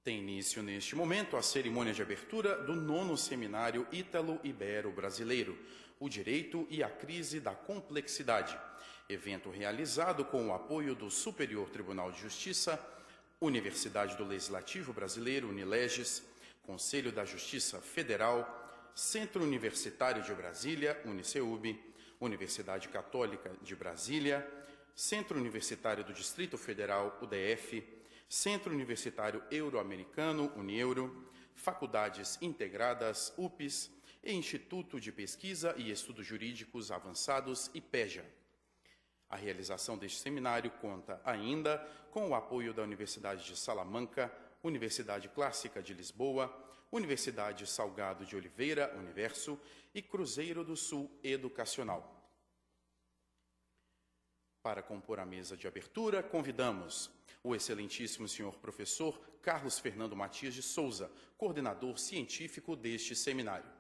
Tem início neste momento a cerimônia de abertura do 9º Seminário Ítalo-Ibero-Brasileiro, o Direito e a Crise da Complexidade, evento realizado com o apoio do Superior Tribunal de Justiça, Universidade do Legislativo Brasileiro, Unileges, Conselho da Justiça Federal, Centro Universitário de Brasília, Uniceub, Universidade Católica de Brasília, Centro Universitário do Distrito Federal, UDF, Centro Universitário Euro-Americano, Unieuro, Faculdades Integradas, UPES, e Instituto de Pesquisa e Estudos Jurídicos Avançados, IPEJA. A realização deste seminário conta ainda com o apoio da Universidade de Salamanca, Universidade Clássica de Lisboa, Universidade Salgado de Oliveira, Universo, e Cruzeiro do Sul Educacional. Para compor a mesa de abertura, convidamos o excelentíssimo senhor professor Carlos Fernando Matias de Souza, coordenador científico deste seminário.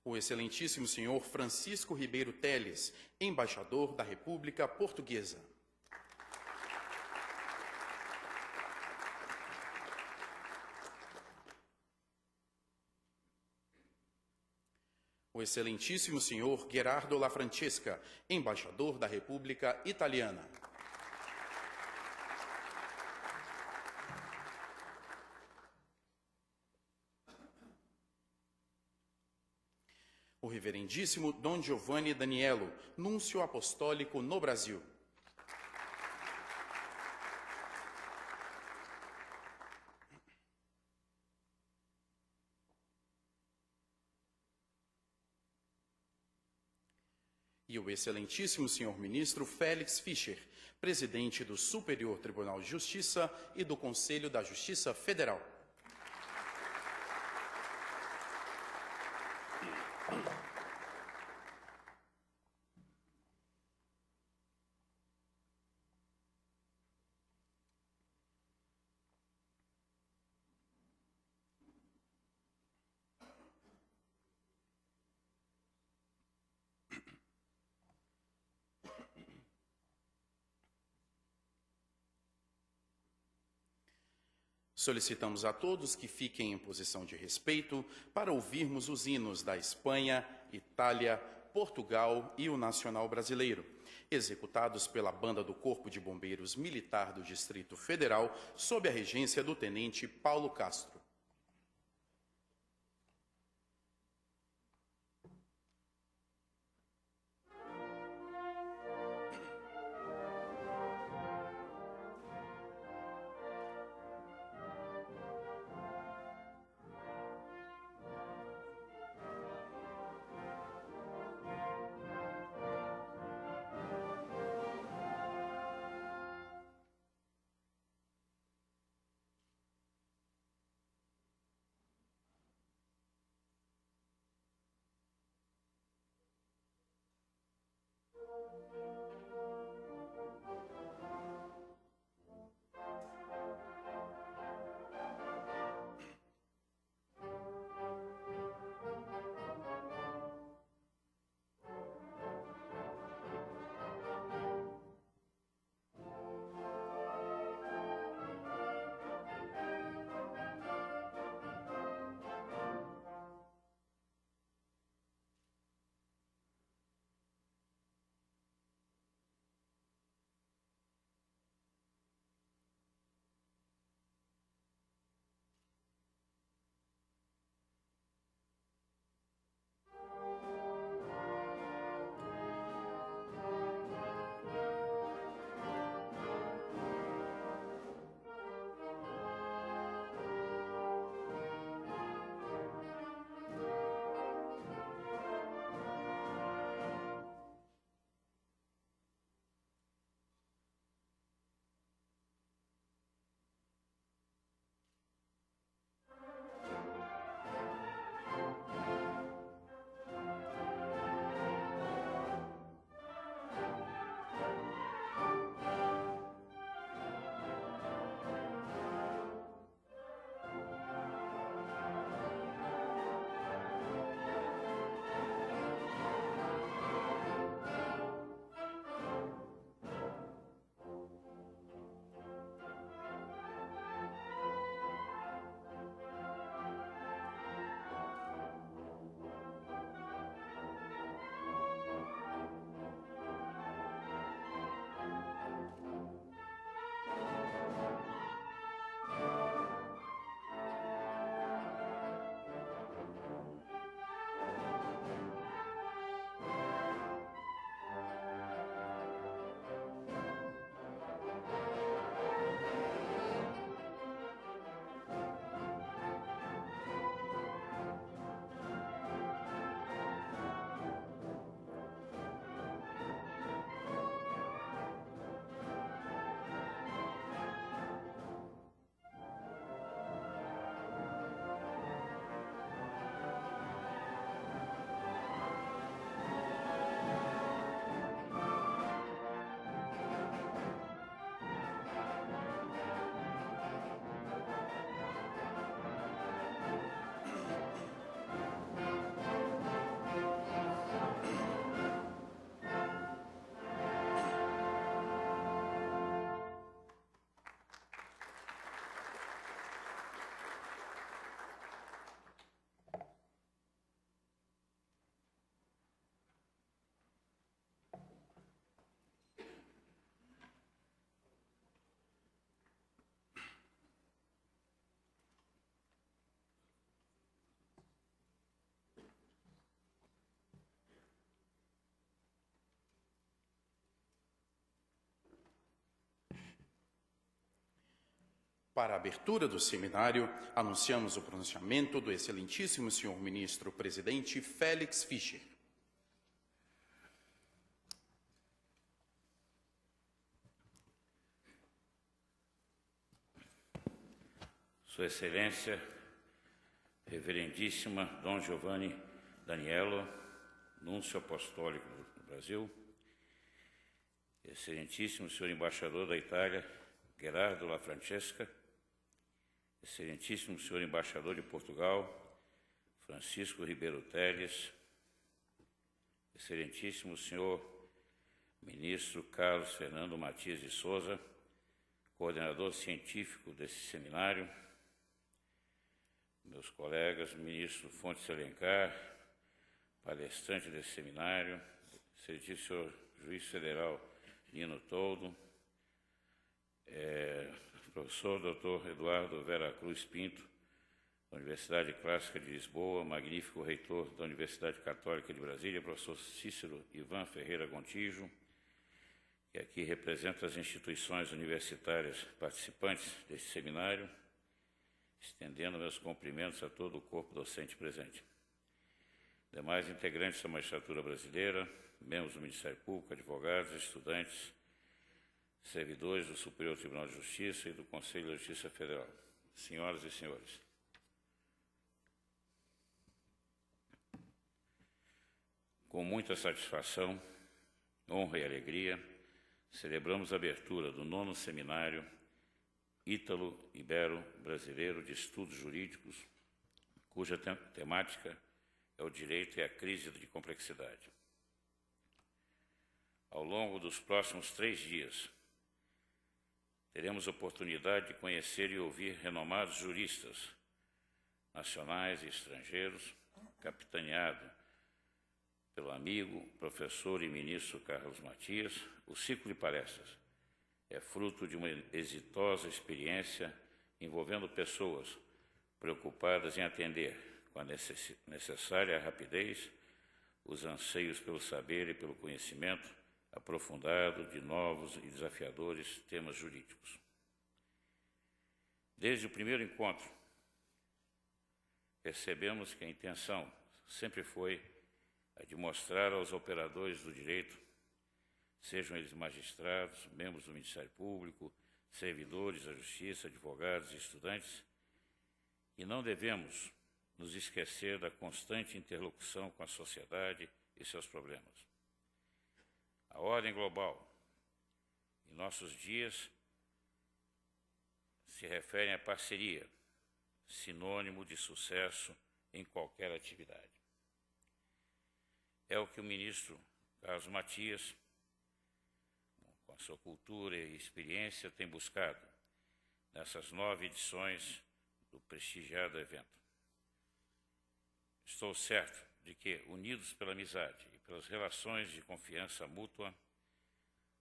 O excelentíssimo senhor Francisco Ribeiro Teles, embaixador da República Portuguesa. O excelentíssimo senhor Gerardo La Francesca, embaixador da República Italiana. O reverendíssimo Dom Giovanni Danielo, núncio apostólico no Brasil. E o excelentíssimo senhor ministro Félix Fischer, presidente do Superior Tribunal de Justiça e do Conselho da Justiça Federal. Solicitamos a todos que fiquem em posição de respeito para ouvirmos os hinos da Espanha, Itália, Portugal e o Nacional Brasileiro, executados pela Banda do Corpo de Bombeiros Militar do Distrito Federal, sob a regência do Tenente Paulo Castro. Para a abertura do seminário, anunciamos o pronunciamento do excelentíssimo senhor ministro-presidente Félix Fischer. Sua Excelência, Reverendíssima Dom Giovanni Danielo, Núncio Apostólico do Brasil, Excelentíssimo senhor Embaixador da Itália, Gerardo La Francesca, Excelentíssimo senhor Embaixador de Portugal, Francisco Ribeiro Teles, Excelentíssimo senhor Ministro Carlos Fernando Matias de Souza, coordenador científico desse seminário, meus colegas, Ministro Fontes Alencar, palestrante desse seminário, Excelentíssimo senhor Juiz Federal Nino Toldo, professor Dr. Eduardo Vera Cruz Pinto, da Universidade Clássica de Lisboa, magnífico reitor da Universidade Católica de Brasília, professor Cícero Ivan Ferreira Gontijo, que aqui representa as instituições universitárias participantes deste seminário, estendendo meus cumprimentos a todo o corpo docente presente. Demais integrantes da magistratura brasileira, membros do Ministério Público, advogados, estudantes, servidores do Superior Tribunal de Justiça e do Conselho de Justiça Federal, senhoras e senhores. Com muita satisfação, honra e alegria, celebramos a abertura do 9º Seminário Ítalo-Ibero-Brasileiro de Estudos Jurídicos, cuja temática é o direito e a crise de complexidade. Ao longo dos próximos 3 dias, teremos a oportunidade de conhecer e ouvir renomados juristas, nacionais e estrangeiros, capitaneado pelo amigo, professor e ministro Carlos Matias. O ciclo de palestras é fruto de uma exitosa experiência envolvendo pessoas preocupadas em atender com a necessária rapidez os anseios pelo saber e pelo conhecimento aprofundado de novos e desafiadores temas jurídicos. Desde o primeiro encontro, percebemos que a intenção sempre foi a de mostrar aos operadores do direito, sejam eles magistrados, membros do Ministério Público, servidores da Justiça, advogados e estudantes, que não devemos nos esquecer da constante interlocução com a sociedade e seus problemas. A ordem global, em nossos dias, se refere à parceria, sinônimo de sucesso em qualquer atividade. É o que o ministro Carlos Matias, com a sua cultura e experiência, tem buscado nessas 9 edições do prestigiado evento. Estou certo de que, unidos pela amizade e pelas relações de confiança mútua,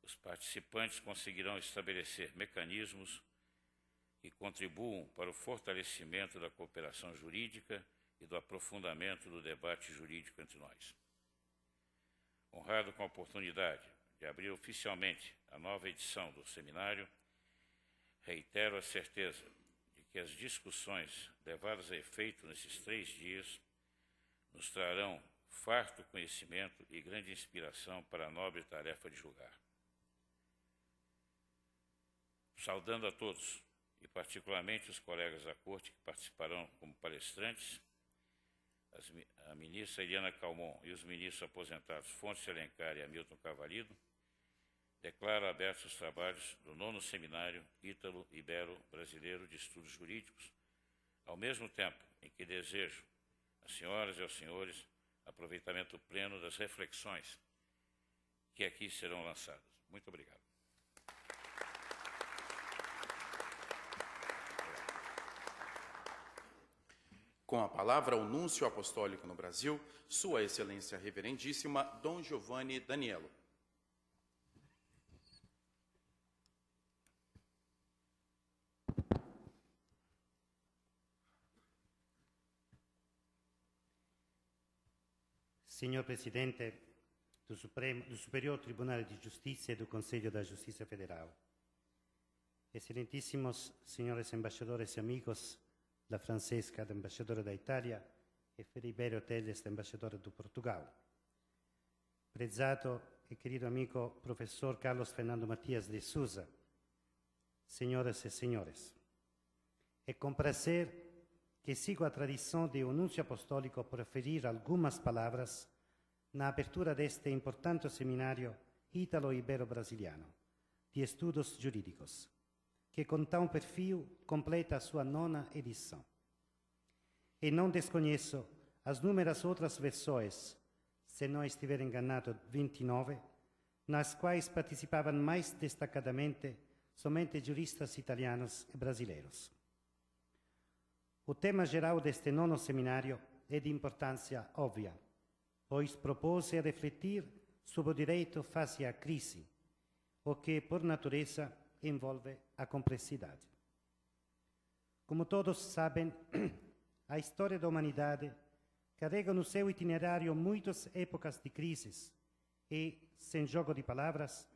os participantes conseguirão estabelecer mecanismos que contribuam para o fortalecimento da cooperação jurídica e do aprofundamento do debate jurídico entre nós. Honrado com a oportunidade de abrir oficialmente a nova edição do seminário, reitero a certeza de que as discussões levadas a efeito nesses 3 dias nos trarão farto conhecimento e grande inspiração para a nobre tarefa de julgar. Saudando a todos, e particularmente os colegas da Corte que participarão como palestrantes, a ministra Eliana Calmon e os ministros aposentados Fontes Alencar e Hamilton Carvalho, declaro abertos os trabalhos do 9º Seminário Ítalo-Ibero-Brasileiro de Estudos Jurídicos, ao mesmo tempo em que desejo às senhoras e aos senhores aproveitamento pleno das reflexões que aqui serão lançadas. Muito obrigado. Com a palavra, o Núncio Apostólico no Brasil, Sua Excelência Reverendíssima Dom Giovanni Danielo. Signor Presidente do Superior Tribunal de Justiça e do Conselho da Justiça Federal, excelentísimos senhores embaixadores e amigos, la Francesca, embaixadora da Itália, e Feliberto Teles, embaixador do Portugal. Prezado e querido amigo professor Carlos Fernando Matias de Souza, senhoras e senhores, é com prazer que sigo a tradição de anúncio apostólico por referir algumas palavras na abertura deste importante seminário ítalo-ibero-brasiliano de estudos jurídicos, que com tão perfil completa a sua 9ª edição. E não desconheço as númeras outras versões, se não estiver enganado, 29, nas quais participavam mais destacadamente somente juristas italianos e brasileiros. O tema geral deste 9º seminário é de importância óbvia, pois propôs refletir sobre o direito face à crise, o que, por natureza, envolve a complexidade. Como todos sabem, a história da humanidade carrega no seu itinerário muitas épocas de crises e, sem jogo de palavras,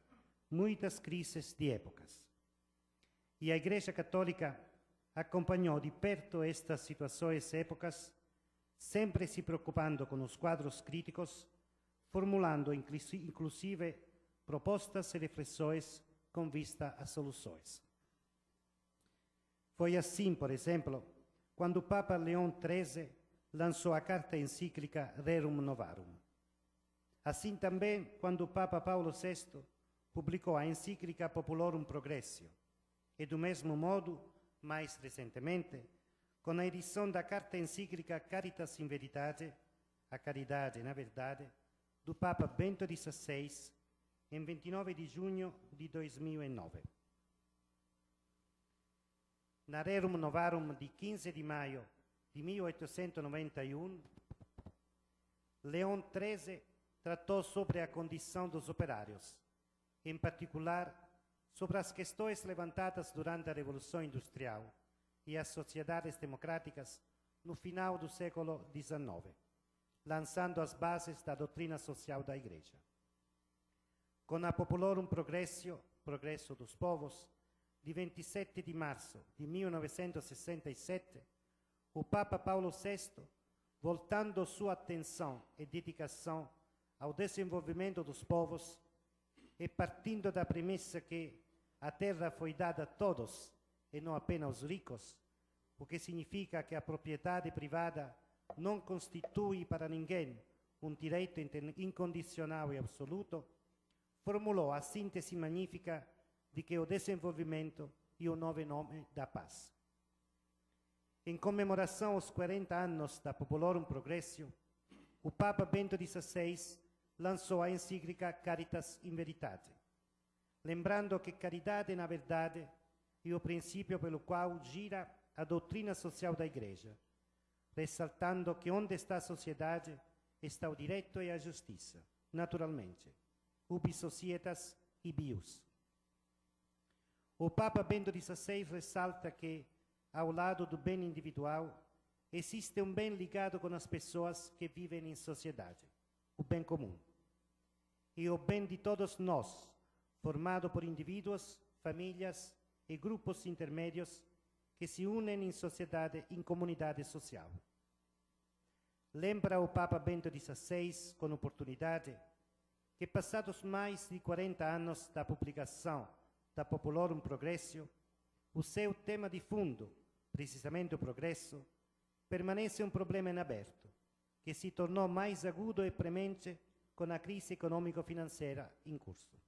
muitas crises de épocas. E a Igreja Católica acompanhou de perto estas situações e épocas, sempre se preocupando com os quadros críticos, formulando inclusive propostas e reflexões com vista a soluções. Foi assim, por exemplo, quando o Papa Leão XIII lançou a carta encíclica Rerum Novarum. Assim também, quando o Papa Paulo VI publicou a encíclica Populorum Progressio, e do mesmo modo, mais recentemente, com a edição da carta encíclica Caritas in Veritate, a caridade na verdade, do Papa Bento XVI, em 29 de junho de 2009. Na Rerum Novarum de 15 de maio de 1891, Leão XIII tratou sobre a condição dos operários, em particular sobre as questões levantadas durante a Revolução Industrial e as sociedades democráticas no final do século XIX, lançando as bases da doutrina social da Igreja. Com a Populorum Progressio, Progresso dos Povos, de 27 de março de 1967, o Papa Paulo VI, voltando sua atenção e dedicação ao desenvolvimento dos povos e partindo da premissa que a terra foi dada a todos e não apenas aos ricos, o que significa que a propriedade privada não constitui para ninguém um direito incondicional e absoluto, formulou a síntese magnífica de que o desenvolvimento e o novo nome da paz. Em comemoração aos 40 anos da Populorum Progressio, o Papa Bento XVI lançou a encíclica Caritas in Veritate, lembrando que caridade, na verdade, é o princípio pelo qual gira a doutrina social da Igreja, ressaltando que onde está a sociedade está o direito e a justiça, naturalmente, ubi societas ibius. O Papa Bento XVI ressalta que, ao lado do bem individual, existe um bem ligado com as pessoas que vivem em sociedade, o bem comum. E o bem de todos nós, formado por indivíduos, famílias e grupos intermédios que se unem em sociedade, em comunidade social. Lembra o Papa Bento XVI, com oportunidade, que passados mais de 40 anos da publicação da Populorum Progressio, o seu tema de fundo, precisamente o progresso, permanece um problema em aberto, que se tornou mais agudo e premente com a crise econômico-financeira em curso.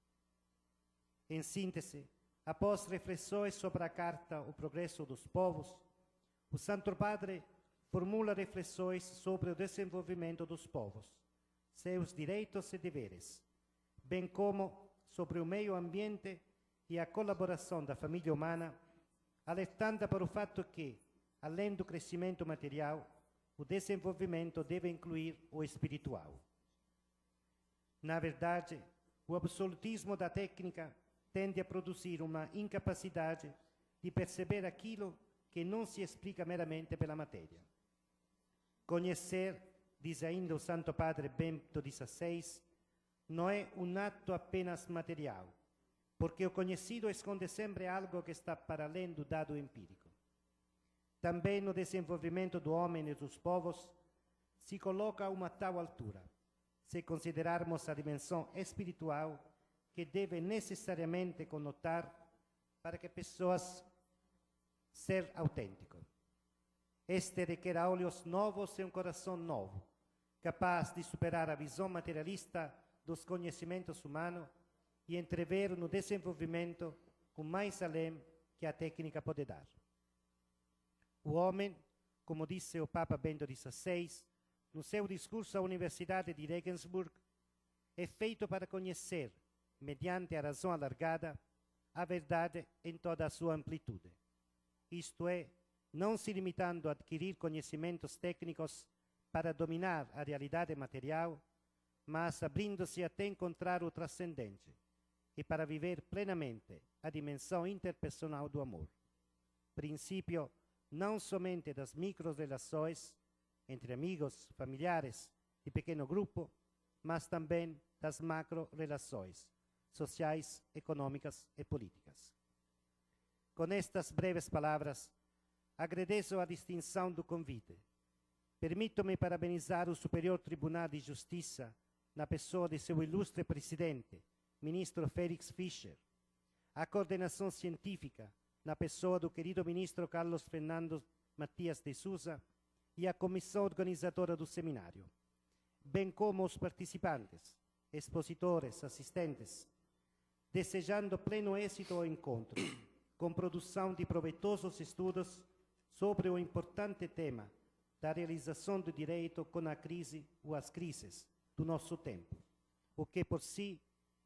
Em síntese, após reflexões sobre a Carta O Progresso dos Povos, o Santo Padre formula reflexões sobre o desenvolvimento dos povos, seus direitos e deveres, bem como sobre o meio ambiente e a colaboração da família humana, alertando para o fato que, além do crescimento material, o desenvolvimento deve incluir o espiritual. Na verdade, o absolutismo da técnica tende a produzir uma incapacidade de perceber aquilo que não se explica meramente pela matéria. Conhecer, diz ainda o Santo Padre Bento XVI, não é um ato apenas material, porque o conhecido esconde sempre algo que está para além do dado empírico. Também no desenvolvimento do homem e dos povos se coloca a uma tal altura, se considerarmos a dimensão espiritual que deve necessariamente conotar para que pessoas ser autêntico. Este requer olhos novos e um coração novo, capaz de superar a visão materialista dos conhecimentos humanos e entrever no desenvolvimento o mais além que a técnica pode dar. O homem, como disse o Papa Bento XVI, no seu discurso à Universidade de Regensburg, é feito para conhecer, mediante a razão alargada, a verdade em toda a sua amplitude. Isto é, não se limitando a adquirir conhecimentos técnicos para dominar a realidade material, mas abrindo-se até encontrar o transcendente e para viver plenamente a dimensão interpersonal do amor. Princípio não somente das micro-relações entre amigos, familiares e pequeno grupo, mas também das macro-relações sociais, econômicas e políticas. Com estas breves palavras, agradeço a distinção do convite. Permito-me parabenizar o Superior Tribunal de Justiça na pessoa de seu ilustre presidente, ministro Félix Fischer, a coordenação científica na pessoa do querido ministro Carlos Fernando Matias de Sousa e a comissão organizadora do seminário, bem como os participantes, expositores, assistentes, desejando pleno êxito ao encontro, com produção de proveitosos estudos sobre o importante tema da realização do direito com a crise ou as crises do nosso tempo, o que por si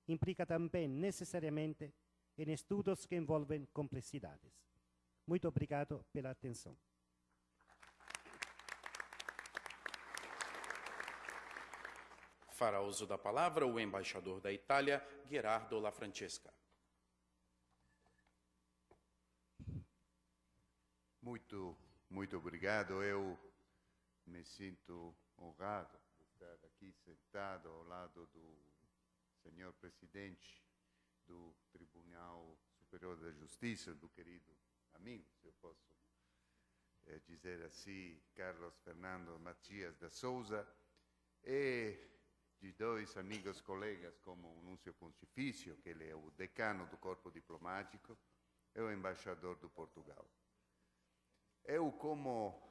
implica também necessariamente em estudos que envolvem complexidades. Muito obrigado pela atenção. Fará uso da palavra o embaixador da Itália, Gerardo La Francesca. Muito obrigado. Eu me sinto honrado de estar aqui sentado ao lado do senhor presidente do Tribunal Superior da Justiça, do querido amigo, se eu posso dizer assim, Carlos Fernando Matias de Sousa, e de dois amigos colegas como o Núncio Pontifício, que ele é o decano do corpo diplomático, e o embaixador do Portugal. Eu, como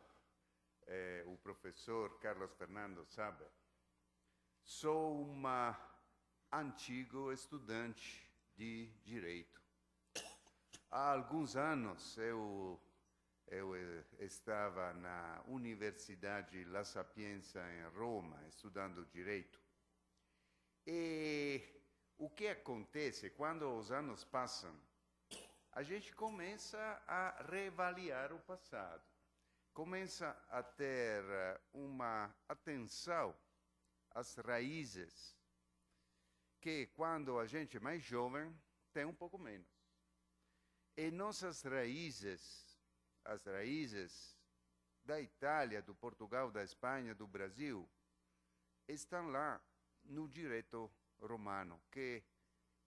o professor Carlos Fernando sabe, sou um antigo estudante de Direito. Há alguns anos eu estava na Universidade La Sapienza em Roma, estudando Direito. E o que acontece quando os anos passam? A gente começa a reavaliar o passado, começa a ter uma atenção às raízes, que quando a gente é mais jovem, tem um pouco menos. E nossas raízes, as raízes da Itália, do Portugal, da Espanha, do Brasil, estão lá no direito romano, que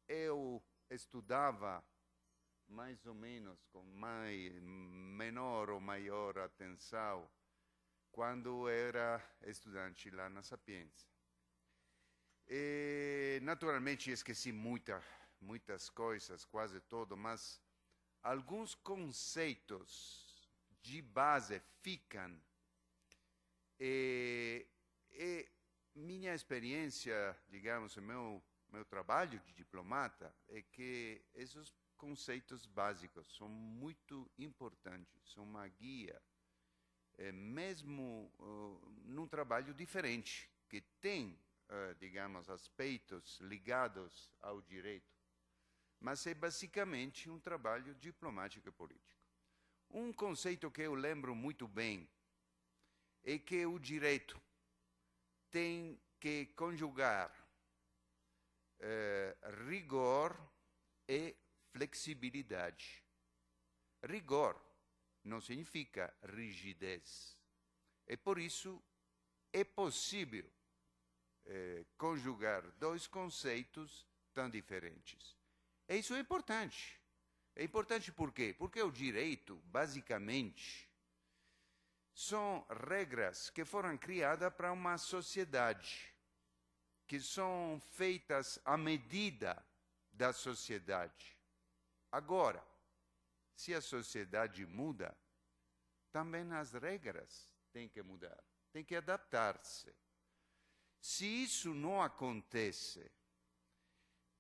eu estudava mais ou menos com menor ou maior atenção quando era estudante lá na Sapienza. E, naturalmente, esqueci muitas coisas, quase tudo, mas alguns conceitos de base ficam. E minha experiência, digamos, o meu trabalho de diplomata, é que esses conceitos básicos são muito importantes, são uma guia, mesmo num trabalho diferente, que tem, digamos, aspectos ligados ao direito, mas é basicamente um trabalho diplomático e político. Um conceito que eu lembro muito bem é que o direito tem que conjugar rigor e flexibilidade. Rigor não significa rigidez. E por isso é possível conjugar dois conceitos tão diferentes. E isso é importante. É importante por quê? Porque o direito, basicamente, são regras que foram criadas para uma sociedade, que são feitas à medida da sociedade. Agora, se a sociedade muda, também as regras têm que mudar, têm que adaptar-se. Se isso não acontece,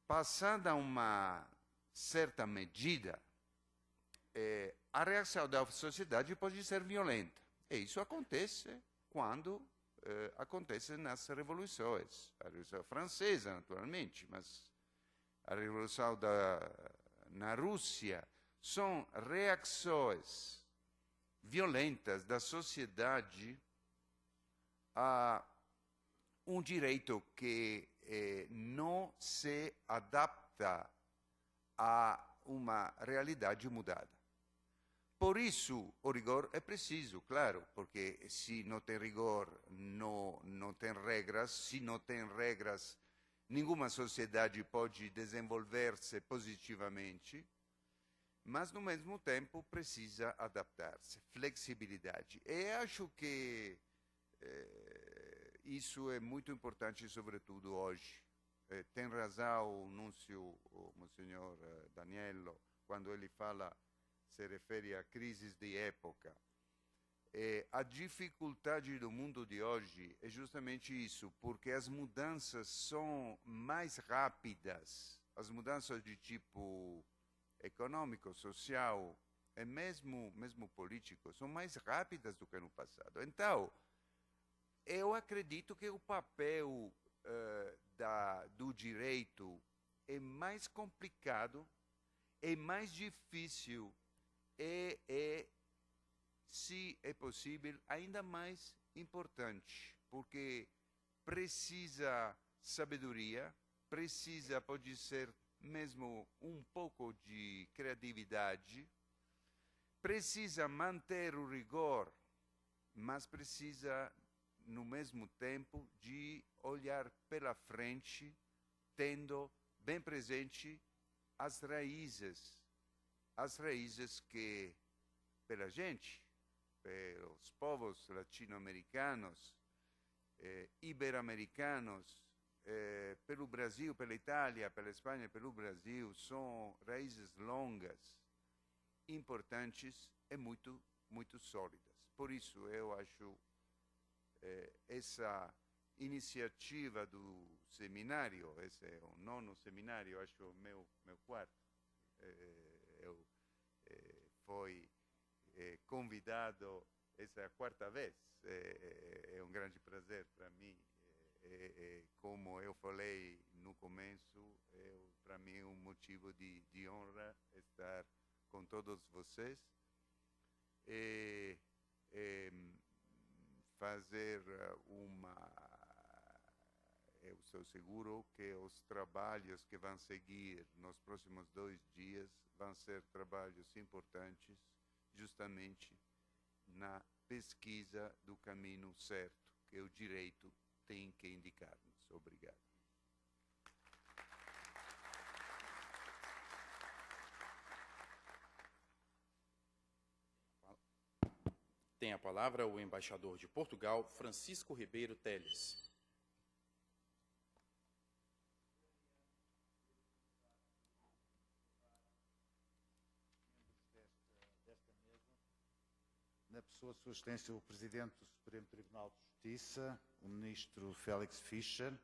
passada uma certa medida, a reação da sociedade pode ser violenta. E isso acontece quando acontece nas revoluções. A Revolução Francesa, naturalmente, mas a Revolução na Rússia são reações violentas da sociedade a um direito que não se adapta a uma realidade mudada. Por isso, o rigor é preciso, claro, porque se não tem rigor, não tem regras. Se não tem regras, nenhuma sociedade pode desenvolver-se positivamente, mas, no mesmo tempo, precisa adaptar-se, flexibilidade. E acho que isso é muito importante, sobretudo hoje. Tem razão o núncio, o Monsenhor Daniello, quando ele fala, se refere a crises de época. A dificuldade do mundo de hoje é justamente isso, porque as mudanças são mais rápidas, as mudanças de tipo econômico, social e mesmo político são mais rápidas do que no passado. Então, eu acredito que o papel do direito é mais complicado, é mais difícil e, se é possível, ainda mais importante, porque precisa sabedoria, precisa, pode ser mesmo um pouco de criatividade, precisa manter o rigor, mas precisa, no mesmo tempo, de olhar pela frente, tendo bem presente as raízes que, pela gente, pelos povos latino-americanos, ibero-americanos, pelo Brasil, pela Itália, pela Espanha, pelo Brasil, são raízes longas, importantes e muito, muito sólidas. Por isso, eu acho essa iniciativa do seminário, esse é o 9º seminário, acho o meu quarto. Eu fui convidado, essa é a 4ª vez, é um grande prazer para mim. Como eu falei no começo, para mim é um motivo de honra estar com todos vocês e fazer eu sou seguro que os trabalhos que vão seguir nos próximos 2 dias vão ser trabalhos importantes, justamente na pesquisa do caminho certo que o direito tem que indicar-nos. Obrigado. Tem a palavra o embaixador de Portugal, Francisco Ribeiro Teles. Na pessoa de Sua Excelência, o Presidente do Supremo Tribunal de Justiça, o Ministro Félix Fischer.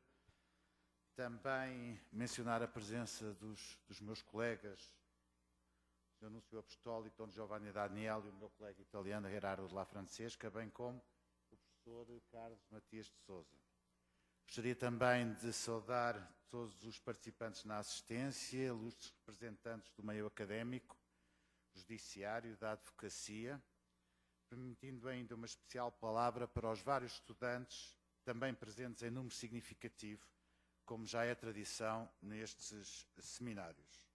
Também mencionar a presença dos meus colegas, o Sr. Núncio Apostólico, Dom Giovanni Daniel e o meu colega italiano, Gerardo de La Francesca, bem como o professor Carlos Matias de Sousa. Gostaria também de saudar todos os participantes na assistência, ilustres representantes do meio académico, judiciário, da advocacia, permitindo ainda uma especial palavra para os vários estudantes, também presentes em número significativo, como já é tradição nestes seminários.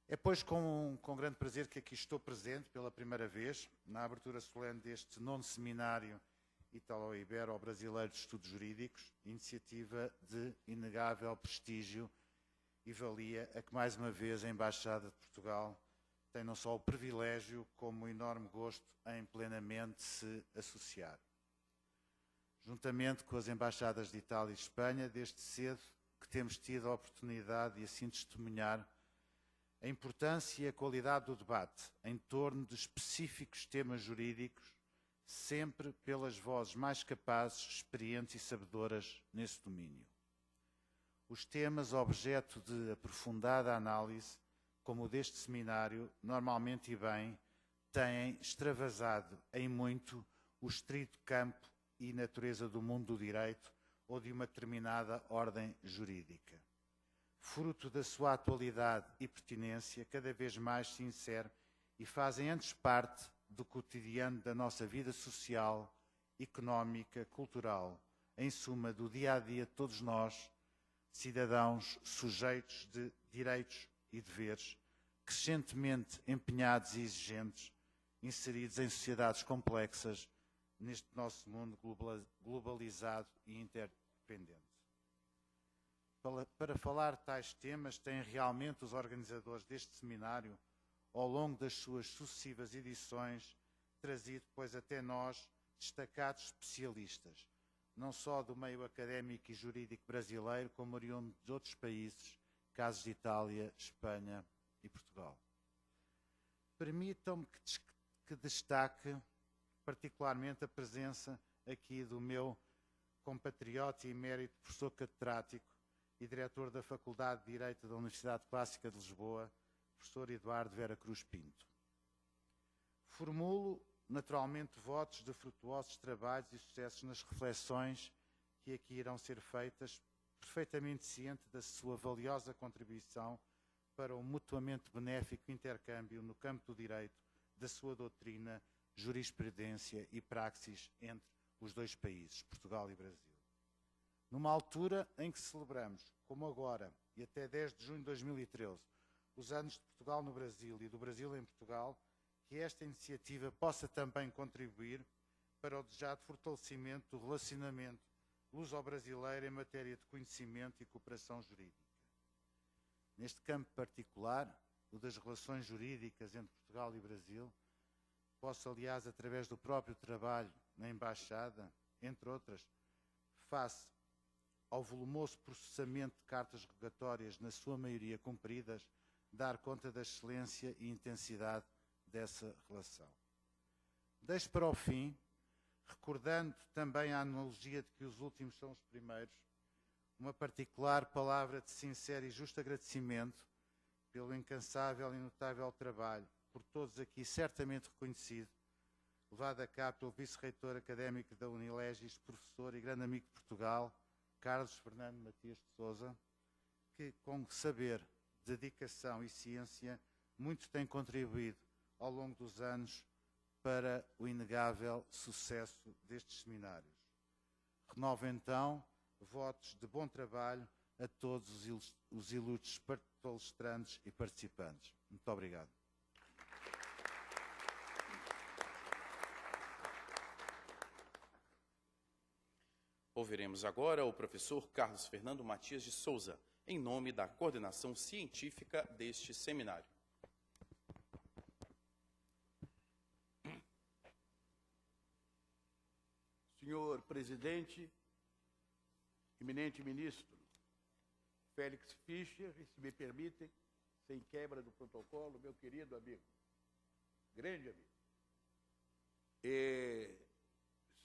É, pois, com grande prazer que aqui estou presente pela primeira vez, na abertura solene deste 9º Seminário Italo-Ibero-Brasileiro de Estudos Jurídicos, iniciativa de inegável prestígio e valia a que, mais uma vez, a Embaixada de Portugal tem não só o privilégio, como o enorme gosto em plenamente se associar. Juntamente com as Embaixadas de Itália e Espanha, desde cedo que temos tido a oportunidade de assim testemunhar a importância e a qualidade do debate em torno de específicos temas jurídicos, sempre pelas vozes mais capazes, experientes e sabedoras nesse domínio. Os temas objeto de aprofundada análise, como o deste seminário, normalmente e bem, têm extravasado em muito o estrito campo e natureza do mundo do direito ou de uma determinada ordem jurídica. Fruto da sua atualidade e pertinência, cada vez mais se insere e fazem antes parte do cotidiano da nossa vida social, económica, cultural, em suma, do dia-a-dia de todos nós, cidadãos sujeitos de direitos e deveres, crescentemente empenhados e exigentes, inseridos em sociedades complexas neste nosso mundo globalizado e interdependente. Para falar tais temas, têm realmente os organizadores deste seminário, ao longo das suas sucessivas edições, trazido, pois, até nós, destacados especialistas, não só do meio académico e jurídico brasileiro, como oriundo de outros países, casos de Itália, Espanha e Portugal. Permitam-me que destaque particularmente a presença aqui do meu compatriota e emérito professor catedrático e diretor da Faculdade de Direito da Universidade Clássica de Lisboa, professor Eduardo Vera Cruz Pinto. Formulo, naturalmente, votos de frutuosos trabalhos e sucessos nas reflexões que aqui irão ser feitas, perfeitamente ciente da sua valiosa contribuição para o mutuamente benéfico intercâmbio no campo do direito, da sua doutrina, jurisprudência e praxis entre os dois países, Portugal e Brasil. Numa altura em que celebramos, como agora e até 10 de junho de 2013, os anos de Portugal no Brasil e do Brasil em Portugal, que esta iniciativa possa também contribuir para o desejado fortalecimento do relacionamento luso-brasileiro em matéria de conhecimento e cooperação jurídica. Neste campo particular, o das relações jurídicas entre Portugal e Brasil, posso, aliás, através do próprio trabalho na Embaixada, entre outras, face ao volumoso processamento de cartas rogatórias, na sua maioria cumpridas, dar conta da excelência e intensidade dessa relação. Deixo para o fim, recordando também a analogia de que os últimos são os primeiros, uma particular palavra de sincero e justo agradecimento pelo incansável e notável trabalho, por todos aqui certamente reconhecido, levado a cabo pelo vice-reitor académico da Unilegis, professor e grande amigo de Portugal, Carlos Fernando Matias de Sousa, que, com saber, dedicação e ciência, muito tem contribuído ao longo dos anos para o inegável sucesso destes seminários. Renovo então votos de bom trabalho a todos os ilustres palestrantes e participantes. Muito obrigado. Ouviremos agora o professor Carlos Fernando Matias de Sousa, em nome da coordenação científica deste seminário. Senhor presidente, eminente ministro Félix Fischer, e se me permitem, sem quebra do protocolo, meu querido amigo, grande amigo,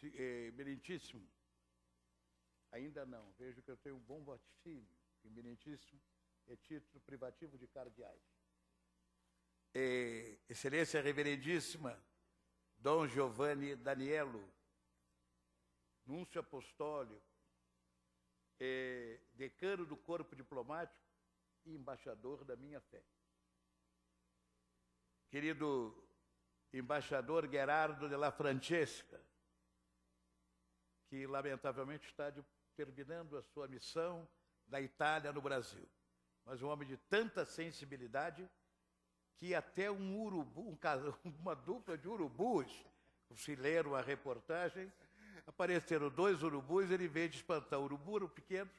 eminentíssimo, ainda não, vejo que eu tenho um bom vaticínio, eminentíssimo, é título privativo de cardeais. Excelência reverendíssima, Dom Giovanni Danielo, núncio apostólico, decano do corpo diplomático e embaixador da minha fé. Querido embaixador Gerardo de la Francesca, que lamentavelmente está terminando a sua missão da Itália no Brasil, mas um homem de tanta sensibilidade que até uma dupla de urubus, se leram a reportagem, apareceram 2 urubus, ele, em vez de espantar o urubu, eram pequenos,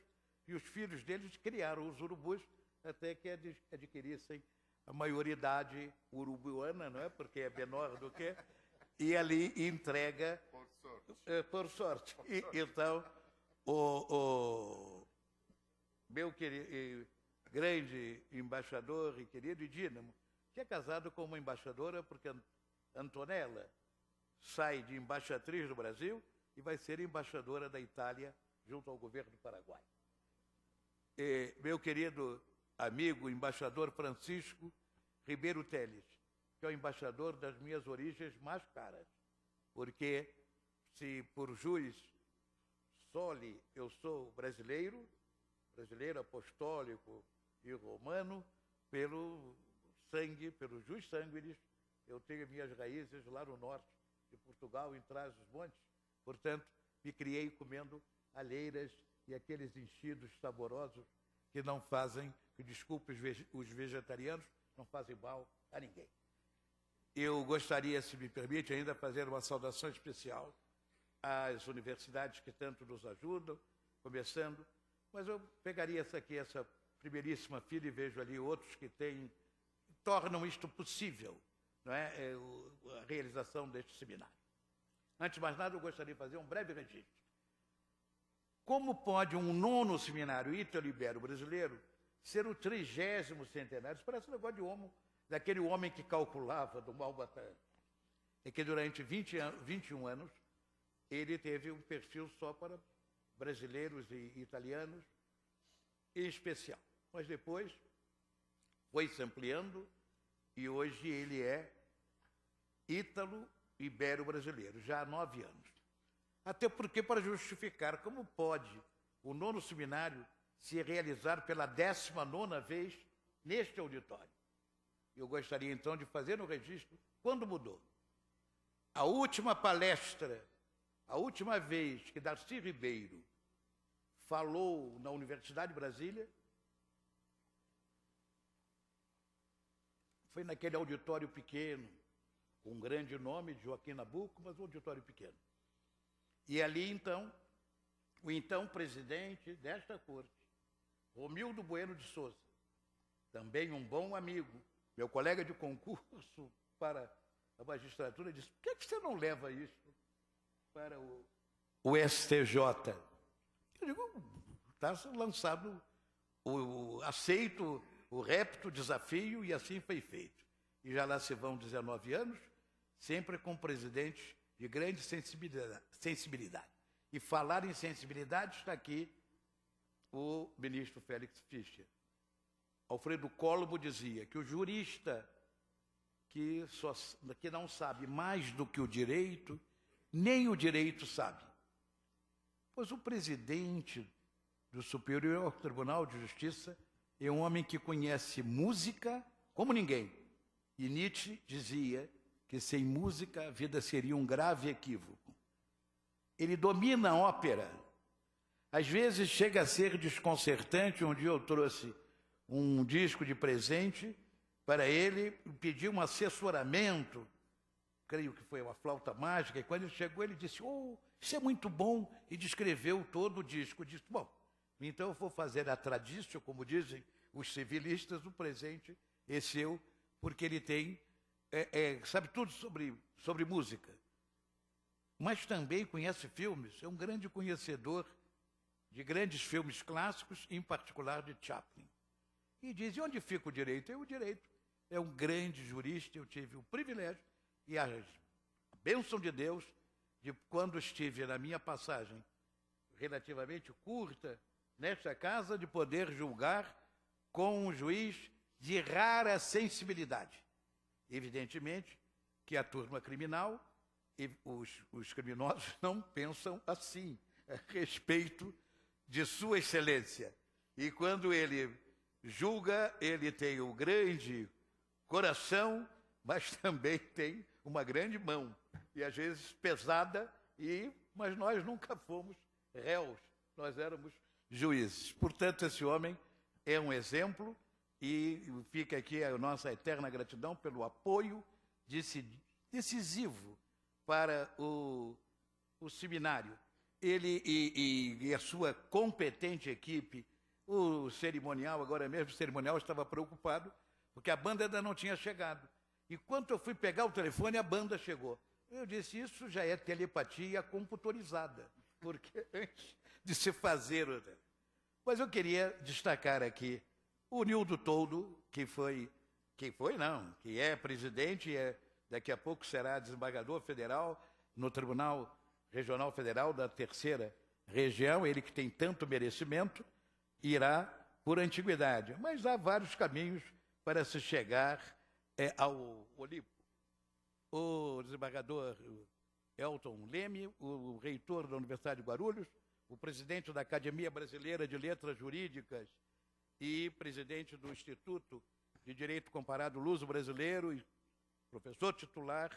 e os filhos deles criaram os urubus até que adquirissem a maioridade uruguaiana, não é? Porque é menor do que... E ali entrega... Por sorte. Então, o meu grande embaixador e querido Dínamo, que é casado com uma embaixadora, porque Antonella sai de embaixatriz do Brasil e vai ser embaixadora da Itália junto ao governo do Paraguai. E meu querido amigo, embaixador Francisco Ribeiro Teles, que é o embaixador das minhas origens mais caras, porque se por jus soli eu sou brasileiro apostólico e romano, pelo sangue, pelo jus sanguinis, eu tenho minhas raízes lá no norte de Portugal, em Trás-os-Montes. Portanto, me criei comendo alheiras e aqueles enchidos saborosos que não fazem, que desculpe os vegetarianos, não fazem mal a ninguém. Eu gostaria, se me permite, ainda fazer uma saudação especial às universidades que tanto nos ajudam, começando, mas eu pegaria essa primeiríssima filha, e vejo ali outros que tornam isto possível, não é? A realização deste seminário. Antes de mais nada, eu gostaria de fazer um breve registro. Como pode um 9º seminário ítalo-ibero-brasileiro ser o 30º centenário? Isso parece um negócio daquele homem que calculava do Malbatã. É que durante 21 anos, ele teve um perfil só para brasileiros e italianos, em especial. Mas depois foi se ampliando e hoje ele é ítalo-ibero-brasileiro, já há 9 anos. Até porque, para justificar como pode o 9º seminário se realizar pela 19ª vez neste auditório. Eu gostaria, então, de fazer um registro quando mudou. A última palestra, a última vez que Darcy Ribeiro falou na Universidade de Brasília, foi naquele auditório pequeno, com um grande nome, de Joaquim Nabuco, mas um auditório pequeno. E ali, então, o então presidente desta corte, Romildo Bueno de Souza, também um bom amigo, meu colega de concurso para a magistratura, disse: por que você não leva isso para o STJ? Eu digo: está lançado, aceito o repto, o desafio, e assim foi feito. E já lá se vão 19 anos, sempre com presidentes de grande sensibilidade. E falar em sensibilidade, está aqui o ministro Félix Fischer. Alfredo Colombo dizia que o jurista que não sabe mais do que o direito, nem o direito sabe. Pois o presidente do Superior Tribunal de Justiça é um homem que conhece música como ninguém. E Nietzsche dizia que sem música a vida seria um grave equívoco. Ele domina a ópera. Às vezes chega a ser desconcertante. Um dia eu trouxe um disco de presente para ele, pedi um assessoramento, creio que foi uma flauta mágica, e quando ele chegou ele disse: oh, isso é muito bom, e descreveu todo o disco. Disse: bom, então eu vou fazer a tradição, como dizem os civilistas, o presente é seu, porque ele tem, sabe tudo sobre música, mas também conhece filmes, é um grande conhecedor de grandes filmes clássicos, em particular de Chaplin. E diz: e onde fica o direito? O direito é um grande jurista. Eu tive o privilégio e a bênção de Deus de, quando estive na minha passagem relativamente curta nesta casa, de poder julgar com um juiz de rara sensibilidade. Evidentemente que a turma criminal e os criminosos não pensam assim a respeito de Sua Excelência. E quando ele julga, ele tem um grande coração, mas também tem uma grande mão, e às vezes pesada, mas nós nunca fomos réus, nós éramos juízes. Portanto, esse homem é um exemplo, e fica aqui a nossa eterna gratidão pelo apoio decisivo para o seminário. Ele e a sua competente equipe O cerimonial, agora mesmo, o cerimonial estava preocupado, porque a banda ainda não tinha chegado. E quando eu fui pegar o telefone, a banda chegou. Eu disse, isso já é telepatia computadorizada, porque antes de se fazer... Mas eu queria destacar aqui o Nildo Toldo, que é presidente e daqui a pouco será desembargador federal no Tribunal Regional Federal da Terceira Região, ele que tem tanto merecimento, irá por antiguidade. Mas há vários caminhos para se chegar ao Olimpo. O desembargador Elton Leme, o reitor da Universidade de Guarulhos, o presidente da Academia Brasileira de Letras Jurídicas e presidente do Instituto de Direito Comparado Luso-Brasileiro e professor titular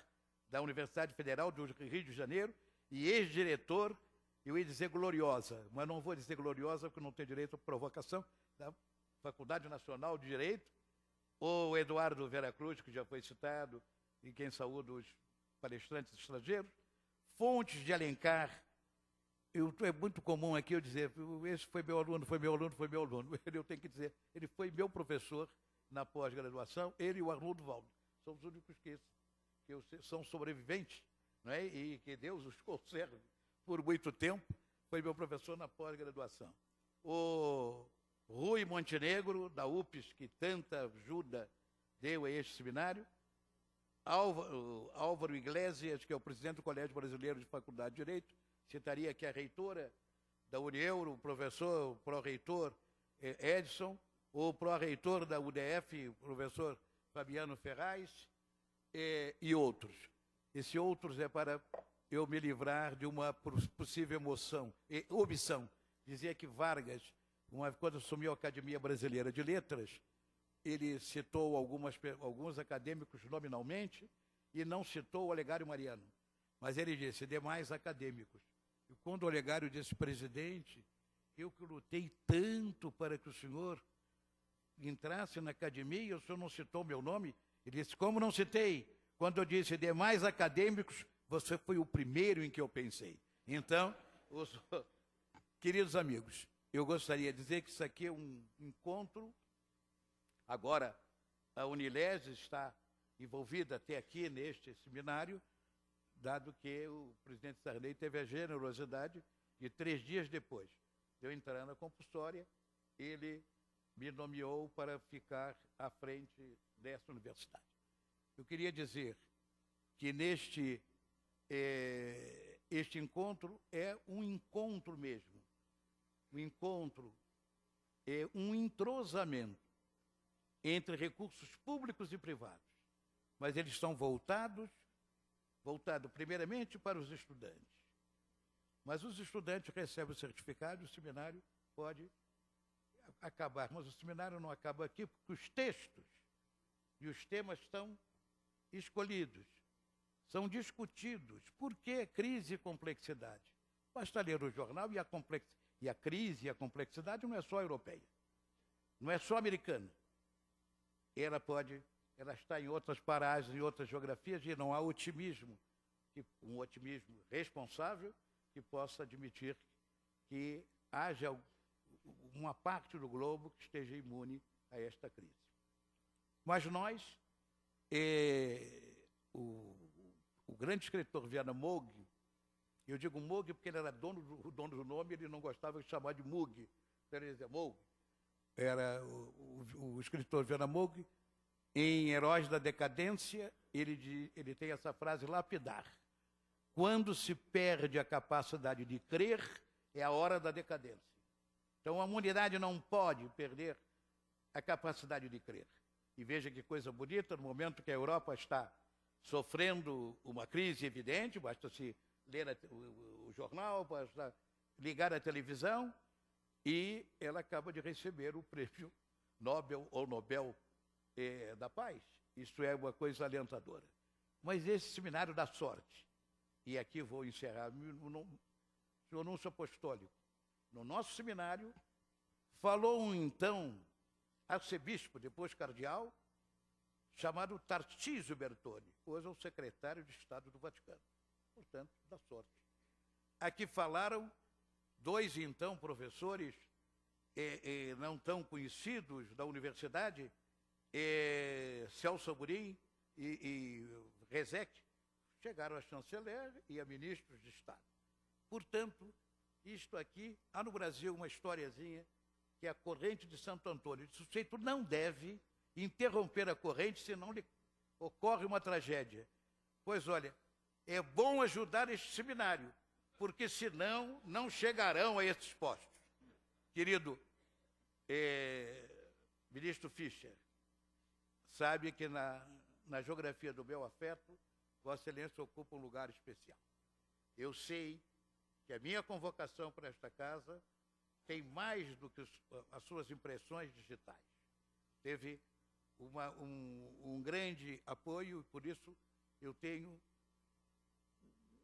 da Universidade Federal do Rio de Janeiro e ex-diretor, eu ia dizer gloriosa, mas não vou dizer gloriosa porque não tem direito à provocação, da Faculdade Nacional de Direito, o Eduardo Vera Cruz, que já foi citado, e quem saúda os palestrantes estrangeiros, Fontes de Alencar. É muito comum aqui eu dizer, esse foi meu aluno, foi meu aluno, foi meu aluno. Eu tenho que dizer, ele foi meu professor na pós-graduação, ele e o Arnoldo Valdo. São os únicos que são sobreviventes, não é? E que Deus os conserve por muito tempo. Foi meu professor na pós-graduação. O Rui Montenegro, da UPES, que tanta ajuda deu a este seminário. Álvaro Iglesias, que é o presidente do Colégio Brasileiro de Faculdade de Direito. Citaria aqui a reitora da Unieuro, o professor, o pró-reitor Edson, o pró-reitor da UDF, o professor Fabiano Ferraz, e outros. Esse outros é para eu me livrar de uma possível omissão. Dizia que Vargas, quando assumiu a Academia Brasileira de Letras, ele citou alguns acadêmicos nominalmente e não citou o Olegário Mariano. Mas ele disse, demais acadêmicos. E quando o Olegário disse, presidente, eu que lutei tanto para que o senhor entrasse na academia, o senhor não citou meu nome? Ele disse, como não citei? Quando eu disse demais acadêmicos, você foi o primeiro em que eu pensei. Então, queridos amigos, eu gostaria de dizer que isso aqui é um encontro. Agora, a Unilese está envolvida até aqui neste seminário, dado que o presidente Sarney teve a generosidade de 3 dias depois de eu entrar na compulsória, ele me nomeou para ficar à frente dessa universidade. Eu queria dizer que este encontro é um encontro mesmo, um encontro, é um entrosamento entre recursos públicos e privados, mas eles estão voltado primeiramente para os estudantes. Mas os estudantes recebem o certificado, o seminário pode acabar. Mas o seminário não acaba aqui, porque os textos e os temas estão escolhidos, são discutidos. Por que crise e complexidade? Basta ler o jornal e a crise e a complexidade não é só europeia, não é só americana. Ela está em outras paragens, em outras geografias, e não há otimismo, um otimismo responsável que possa admitir que haja uma parte do globo que esteja imune a esta crise. Mas nós, o grande escritor Viana Moog, eu digo Moog porque ele era dono do nome, ele não gostava de chamar de Moog, então ele dizia Moog. Era o escritor Viana Moog, em Heróis da Decadência, ele tem essa frase lapidar. Quando se perde a capacidade de crer, é a hora da decadência. Então, a humanidade não pode perder a capacidade de crer. E veja que coisa bonita, no momento que a Europa está sofrendo uma crise evidente, basta se ler o jornal, basta ligar a televisão, e ela acaba de receber o prêmio Nobel ou Nobel da Paz. Isso é uma coisa alentadora. Mas esse seminário dá sorte, e aqui vou encerrar, o anúncio apostólico. No nosso seminário, falou um então arcebispo, depois cardeal, chamado Tarcísio Bertone, hoje é o secretário de Estado do Vaticano. Portanto, dá sorte. Aqui falaram 2 então professores não tão conhecidos da universidade, Celso Amorim e Rezec, chegaram a chanceler e a ministros de Estado. Portanto, isto aqui, há no Brasil uma historiazinha, que é a corrente de Santo Antônio. O sujeito não deve interromper a corrente, senão lhe ocorre uma tragédia. Pois olha, é bom ajudar este seminário, porque senão não chegarão a esses postos. Querido ministro Fischer, sabe que na geografia do meu afeto, Vossa Excelência ocupa um lugar especial. Eu sei que a minha convocação para esta casa tem mais do que as suas impressões digitais. Teve um grande apoio, e por isso eu tenho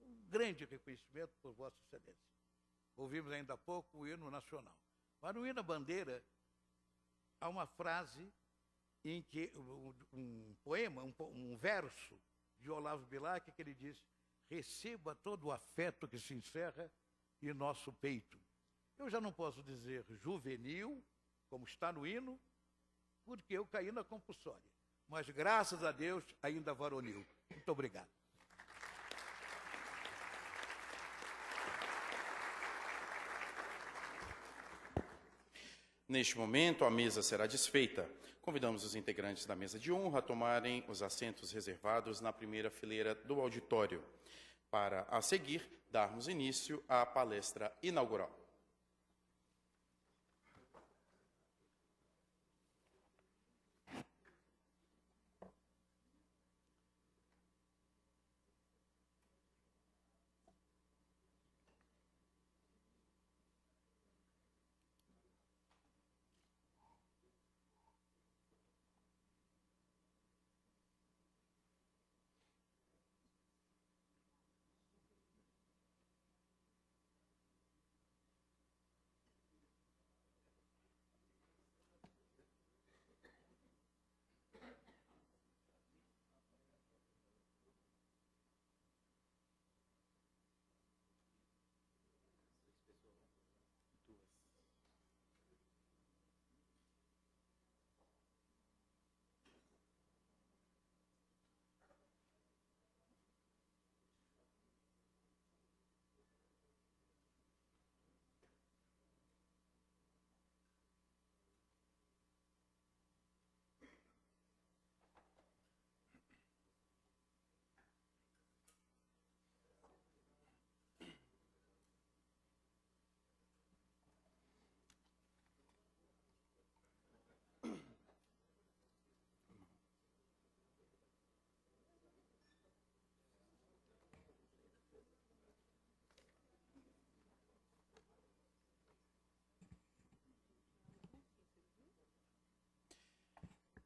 um grande reconhecimento por Vossa Excelência. Ouvimos ainda há pouco o hino nacional. Mas no hino à bandeira há uma frase em que um poema, um verso de Olavo Bilac, que ele diz: receba todo o afeto que se encerra em nosso peito. Eu já não posso dizer juvenil, como está no hino, porque eu caí na compulsória. Mas, graças a Deus, ainda varonil. Muito obrigado. Neste momento, a mesa será desfeita. Convidamos os integrantes da mesa de honra a tomarem os assentos reservados na primeira fileira do auditório, para, a seguir, darmos início à palestra inaugural.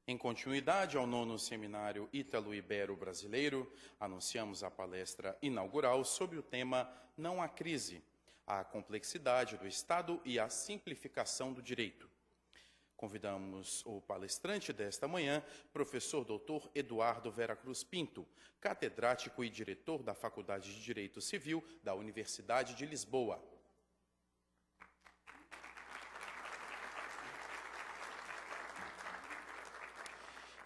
Em continuidade ao 9º Seminário Ítalo-Ibero Brasileiro, anunciamos a palestra inaugural sobre o tema Não há crise, a complexidade do Estado e a simplificação do direito. Convidamos o palestrante desta manhã, professor Dr. Eduardo Vera Cruz Pinto, catedrático e diretor da Faculdade de Direito Civil da Universidade de Lisboa.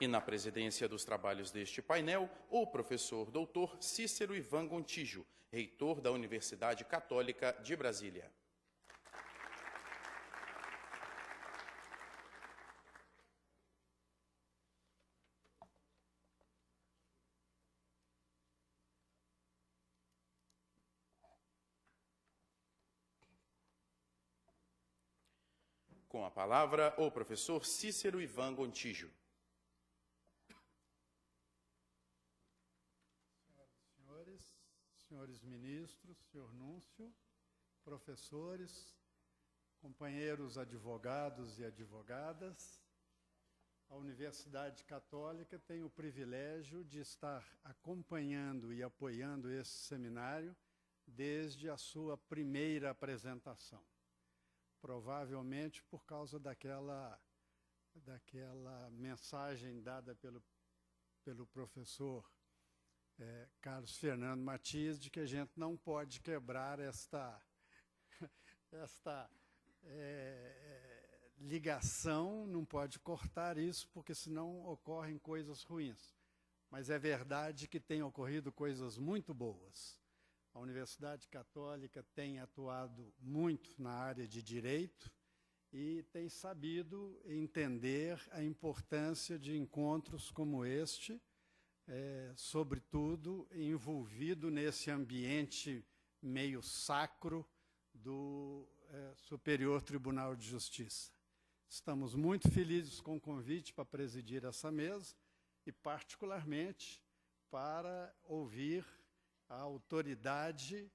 E na presidência dos trabalhos deste painel, o professor doutor Cícero Ivan Gontijo, reitor da Universidade Católica de Brasília. Com a palavra, o professor Cícero Ivan Gontijo. Senhores ministros, senhor Núncio, professores, companheiros advogados e advogadas, a Universidade Católica tem o privilégio de estar acompanhando e apoiando esse seminário desde a sua primeira apresentação. Provavelmente por causa daquela mensagem dada pelo professor Carlos Fernando Matias, de que a gente não pode quebrar ligação, não pode cortar isso, porque senão ocorrem coisas ruins. Mas é verdade que tem ocorrido coisas muito boas. A Universidade Católica tem atuado muito na área de direito e tem sabido entender a importância de encontros como este, sobretudo envolvido nesse ambiente meio sacro do Superior Tribunal de Justiça. Estamos muito felizes com o convite para presidir essa mesa e, particularmente, para ouvir a autoridade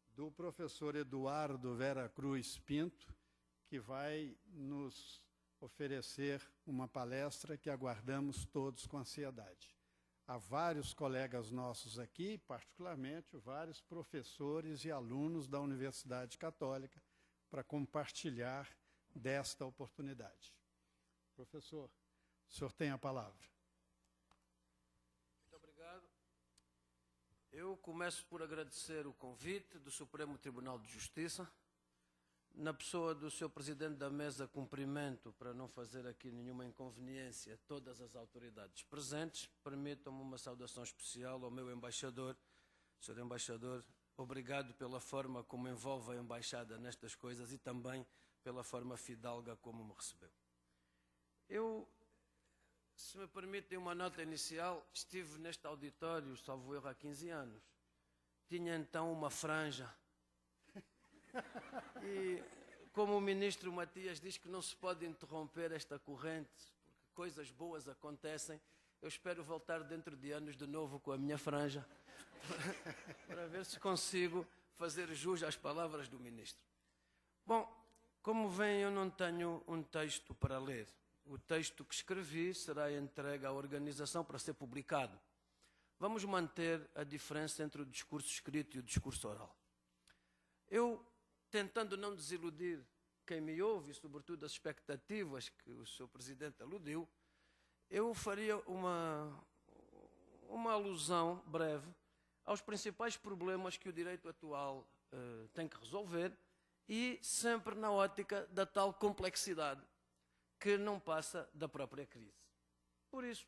do professor Eduardo Vera Cruz Pinto, que vai nos oferecer uma palestra que aguardamos todos com ansiedade. Há vários colegas nossos aqui, particularmente vários professores e alunos da Universidade Católica, para compartilhar desta oportunidade. Professor, o senhor tem a palavra. Muito obrigado. Eu começo por agradecer o convite do Supremo Tribunal de Justiça. Na pessoa do Sr. Presidente da Mesa, cumprimento, para não fazer aqui nenhuma inconveniência, todas as autoridades presentes. Permitam-me uma saudação especial ao meu embaixador. Sr. Embaixador, obrigado pela forma como envolve a Embaixada nestas coisas e também pela forma fidalga como me recebeu. Eu, se me permitem uma nota inicial, estive neste auditório, salvo erro, há 15 anos. Tinha então uma franja. E como o ministro Matias diz que não se pode interromper esta corrente, porque coisas boas acontecem, eu espero voltar dentro de anos de novo com a minha franja, para ver se consigo fazer jus às palavras do ministro. Bom, como veem, eu não tenho um texto para ler. O texto que escrevi será entregue à organização para ser publicado. Vamos manter a diferença entre o discurso escrito e o discurso oral. Eu, tentando não desiludir quem me ouve, e sobretudo as expectativas que o Sr. Presidente aludiu, eu faria uma alusão breve aos principais problemas que o direito atual tem que resolver e sempre na ótica da tal complexidade que não passa da própria crise. Por isso,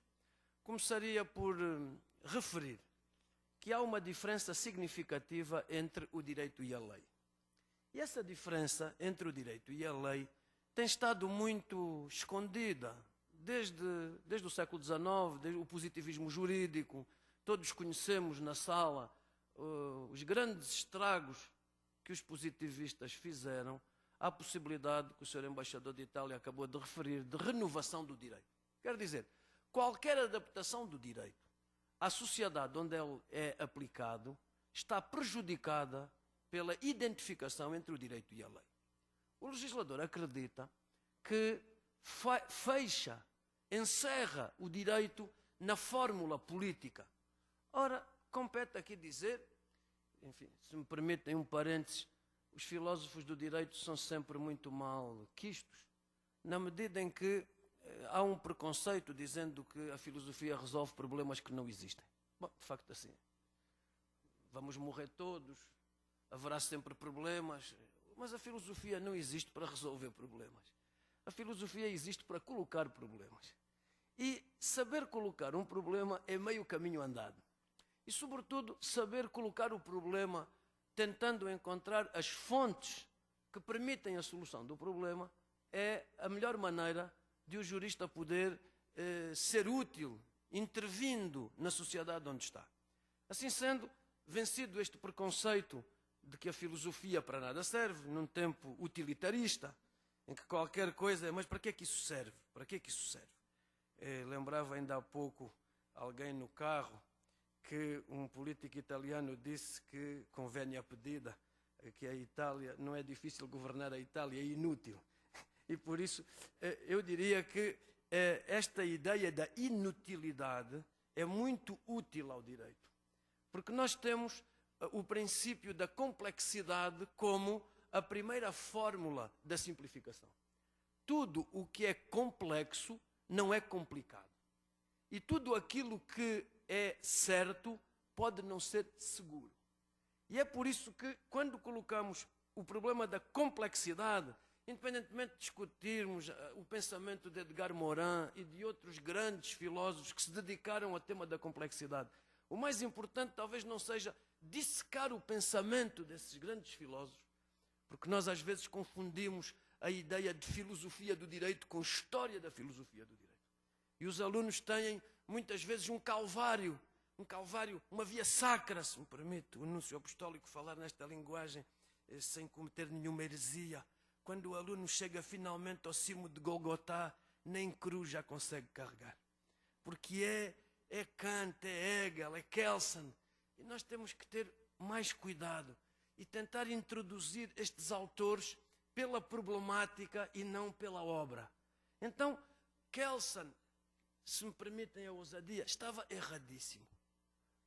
começaria por referir que há uma diferença significativa entre o direito e a lei. E essa diferença entre o direito e a lei tem estado muito escondida desde o século XIX, desde o positivismo jurídico. Todos conhecemos na sala os grandes estragos que os positivistas fizeram à possibilidade que o Sr. Embaixador de Itália acabou de referir, de renovação do direito. Quer dizer, qualquer adaptação do direito à sociedade onde ele é aplicado está prejudicada pela identificação entre o direito e a lei. O legislador acredita que encerra o direito na fórmula política. Ora, compete aqui dizer, enfim, se me permitem um parênteses, os filósofos do direito são sempre muito mal quistos, na medida em que há um preconceito dizendo que a filosofia resolve problemas que não existem. Bom, de facto assim. Vamos morrer todos, haverá sempre problemas, mas a filosofia não existe para resolver problemas. A filosofia existe para colocar problemas. E saber colocar um problema é meio caminho andado. E, sobretudo, saber colocar o problema tentando encontrar as fontes que permitem a solução do problema é a melhor maneira de o jurista poder ser útil, intervindo na sociedade onde está. Assim sendo, vencido este preconceito de que a filosofia para nada serve, num tempo utilitarista, em que qualquer coisa, mas para que é que isso serve? Para que é que isso serve? Lembrava ainda há pouco alguém no carro que um político italiano disse que, convém a pedida, que a Itália, não é difícil governar a Itália, é inútil. E por isso eu diria que esta ideia da inutilidade é muito útil ao direito. Porque nós temos o princípio da complexidade como a primeira fórmula da simplificação. Tudo o que é complexo não é complicado. E tudo aquilo que é certo pode não ser seguro. E é por isso que, quando colocamos o problema da complexidade, independentemente de discutirmos o pensamento de Edgar Morin e de outros grandes filósofos que se dedicaram ao tema da complexidade, o mais importante talvez não seja dissecar o pensamento desses grandes filósofos, porque nós às vezes confundimos a ideia de filosofia do direito com história da filosofia do direito. E os alunos têm muitas vezes um calvário, uma via sacra, se me permite o anúncio apostólico falar nesta linguagem sem cometer nenhuma heresia. Quando o aluno chega finalmente ao cimo de Golgotá, nem cruz já consegue carregar. Porque é Kant, é Hegel, é Kelsen. E nós temos que ter mais cuidado e tentar introduzir estes autores pela problemática e não pela obra. Então, Kelsen, se me permitem a ousadia, estava erradíssimo.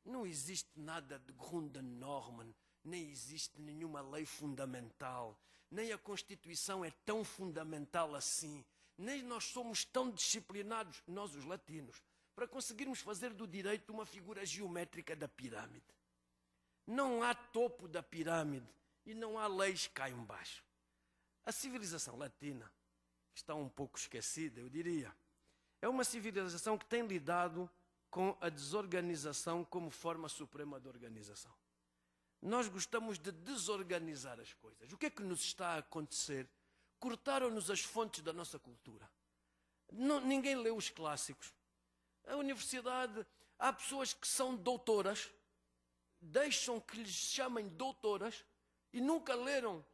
Não existe nada de Grundnormen, nem existe nenhuma lei fundamental, nem a Constituição é tão fundamental assim, nem nós somos tão disciplinados, nós os latinos, para conseguirmos fazer do direito uma figura geométrica da pirâmide. Não há topo da pirâmide e não há leis cá embaixo. A civilização latina, que está um pouco esquecida, eu diria, é uma civilização que tem lidado com a desorganização como forma suprema de organização. Nós gostamos de desorganizar as coisas. O que é que nos está a acontecer? Cortaram-nos as fontes da nossa cultura. Ninguém lê os clássicos. A universidade, há pessoas que são doutoras, deixam que lhes chamem doutoras e nunca leram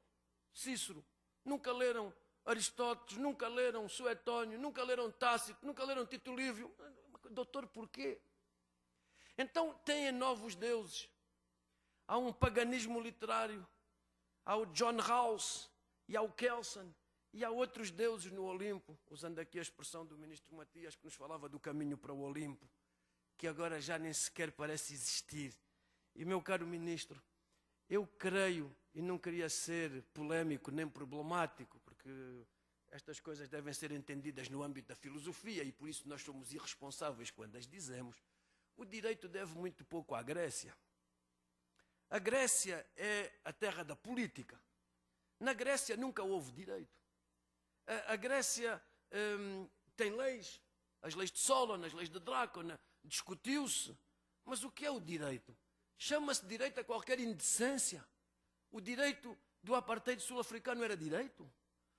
Cícero, nunca leram Aristóteles, nunca leram Suetónio, nunca leram Tácito, nunca leram Tito Livio. Doutor, porquê? Então têm novos deuses. Há um paganismo literário, há o John Rawls e há o Kelsen e há outros deuses no Olimpo, usando aqui a expressão do ministro Matias que nos falava do caminho para o Olimpo, que agora já nem sequer parece existir. E meu caro ministro, eu creio, e não queria ser polémico nem problemático, porque estas coisas devem ser entendidas no âmbito da filosofia e por isso nós somos irresponsáveis quando as dizemos, o direito deve muito pouco à Grécia. A Grécia é a terra da política. Na Grécia nunca houve direito. A Grécia tem leis, as leis de Solon, as leis de Drácona, discutiu-se. Mas o que é o direito? Chama-se direito a qualquer indecência. O direito do apartheid sul-africano era direito?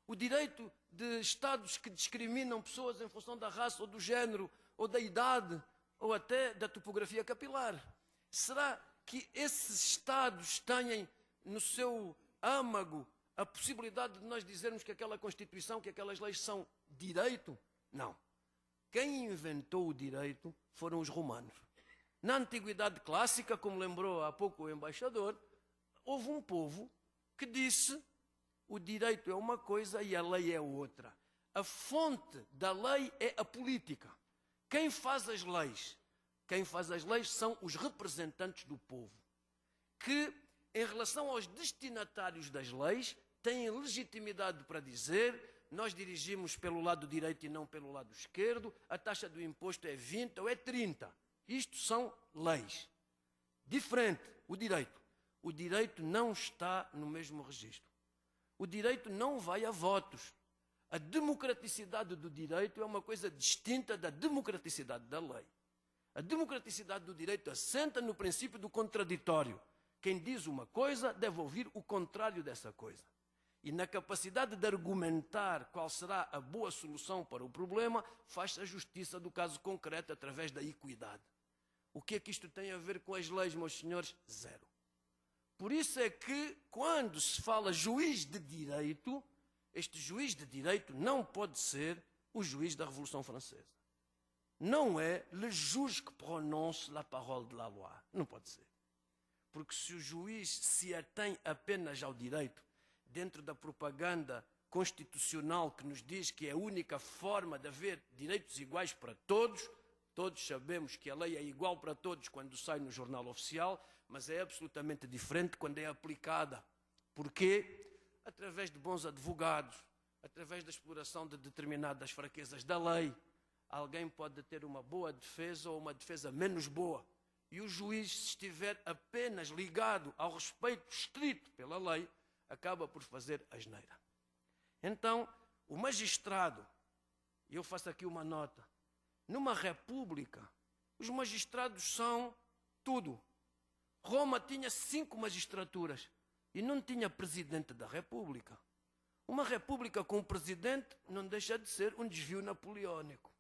O direito de Estados que discriminam pessoas em função da raça ou do género, ou da idade, ou até da topografia capilar. Será que esses Estados têm no seu âmago a possibilidade de nós dizermos que aquela Constituição, que aquelas leis são direito? Não. Quem inventou o direito foram os romanos. Na Antiguidade Clássica, como lembrou há pouco o embaixador, houve um povo que disse o direito é uma coisa e a lei é outra. A fonte da lei é a política. Quem faz as leis? Quem faz as leis são os representantes do povo, que, em relação aos destinatários das leis, têm legitimidade para dizer nós dirigimos pelo lado direito e não pelo lado esquerdo, a taxa do imposto é 20 ou é 30. Isto são leis. Diferente, o direito. O direito não está no mesmo registro. O direito não vai a votos. A democraticidade do direito é uma coisa distinta da democraticidade da lei. A democraticidade do direito assenta no princípio do contraditório. Quem diz uma coisa deve ouvir o contrário dessa coisa. E na capacidade de argumentar qual será a boa solução para o problema, faz-se a justiça do caso concreto através da equidade. O que é que isto tem a ver com as leis, meus senhores? Zero. Por isso é que, quando se fala juiz de direito, este juiz de direito não pode ser o juiz da Revolução Francesa. Não é le juge que prononce la parole de la loi. Não pode ser. Porque se o juiz se atém apenas ao direito, dentro da propaganda constitucional que nos diz que é a única forma de haver direitos iguais para todos, todos sabemos que a lei é igual para todos quando sai no jornal oficial, mas é absolutamente diferente quando é aplicada. Porquê? Através de bons advogados, através da exploração de determinadas fraquezas da lei. Alguém pode ter uma boa defesa ou uma defesa menos boa. E o juiz, se estiver apenas ligado ao respeito estrito pela lei, acaba por fazer asneira. Então, o magistrado, e eu faço aqui uma nota, numa república, os magistrados são tudo. Roma tinha 5 magistraturas e não tinha presidente da república. Uma república com um presidente não deixa de ser um desvio napoleónico.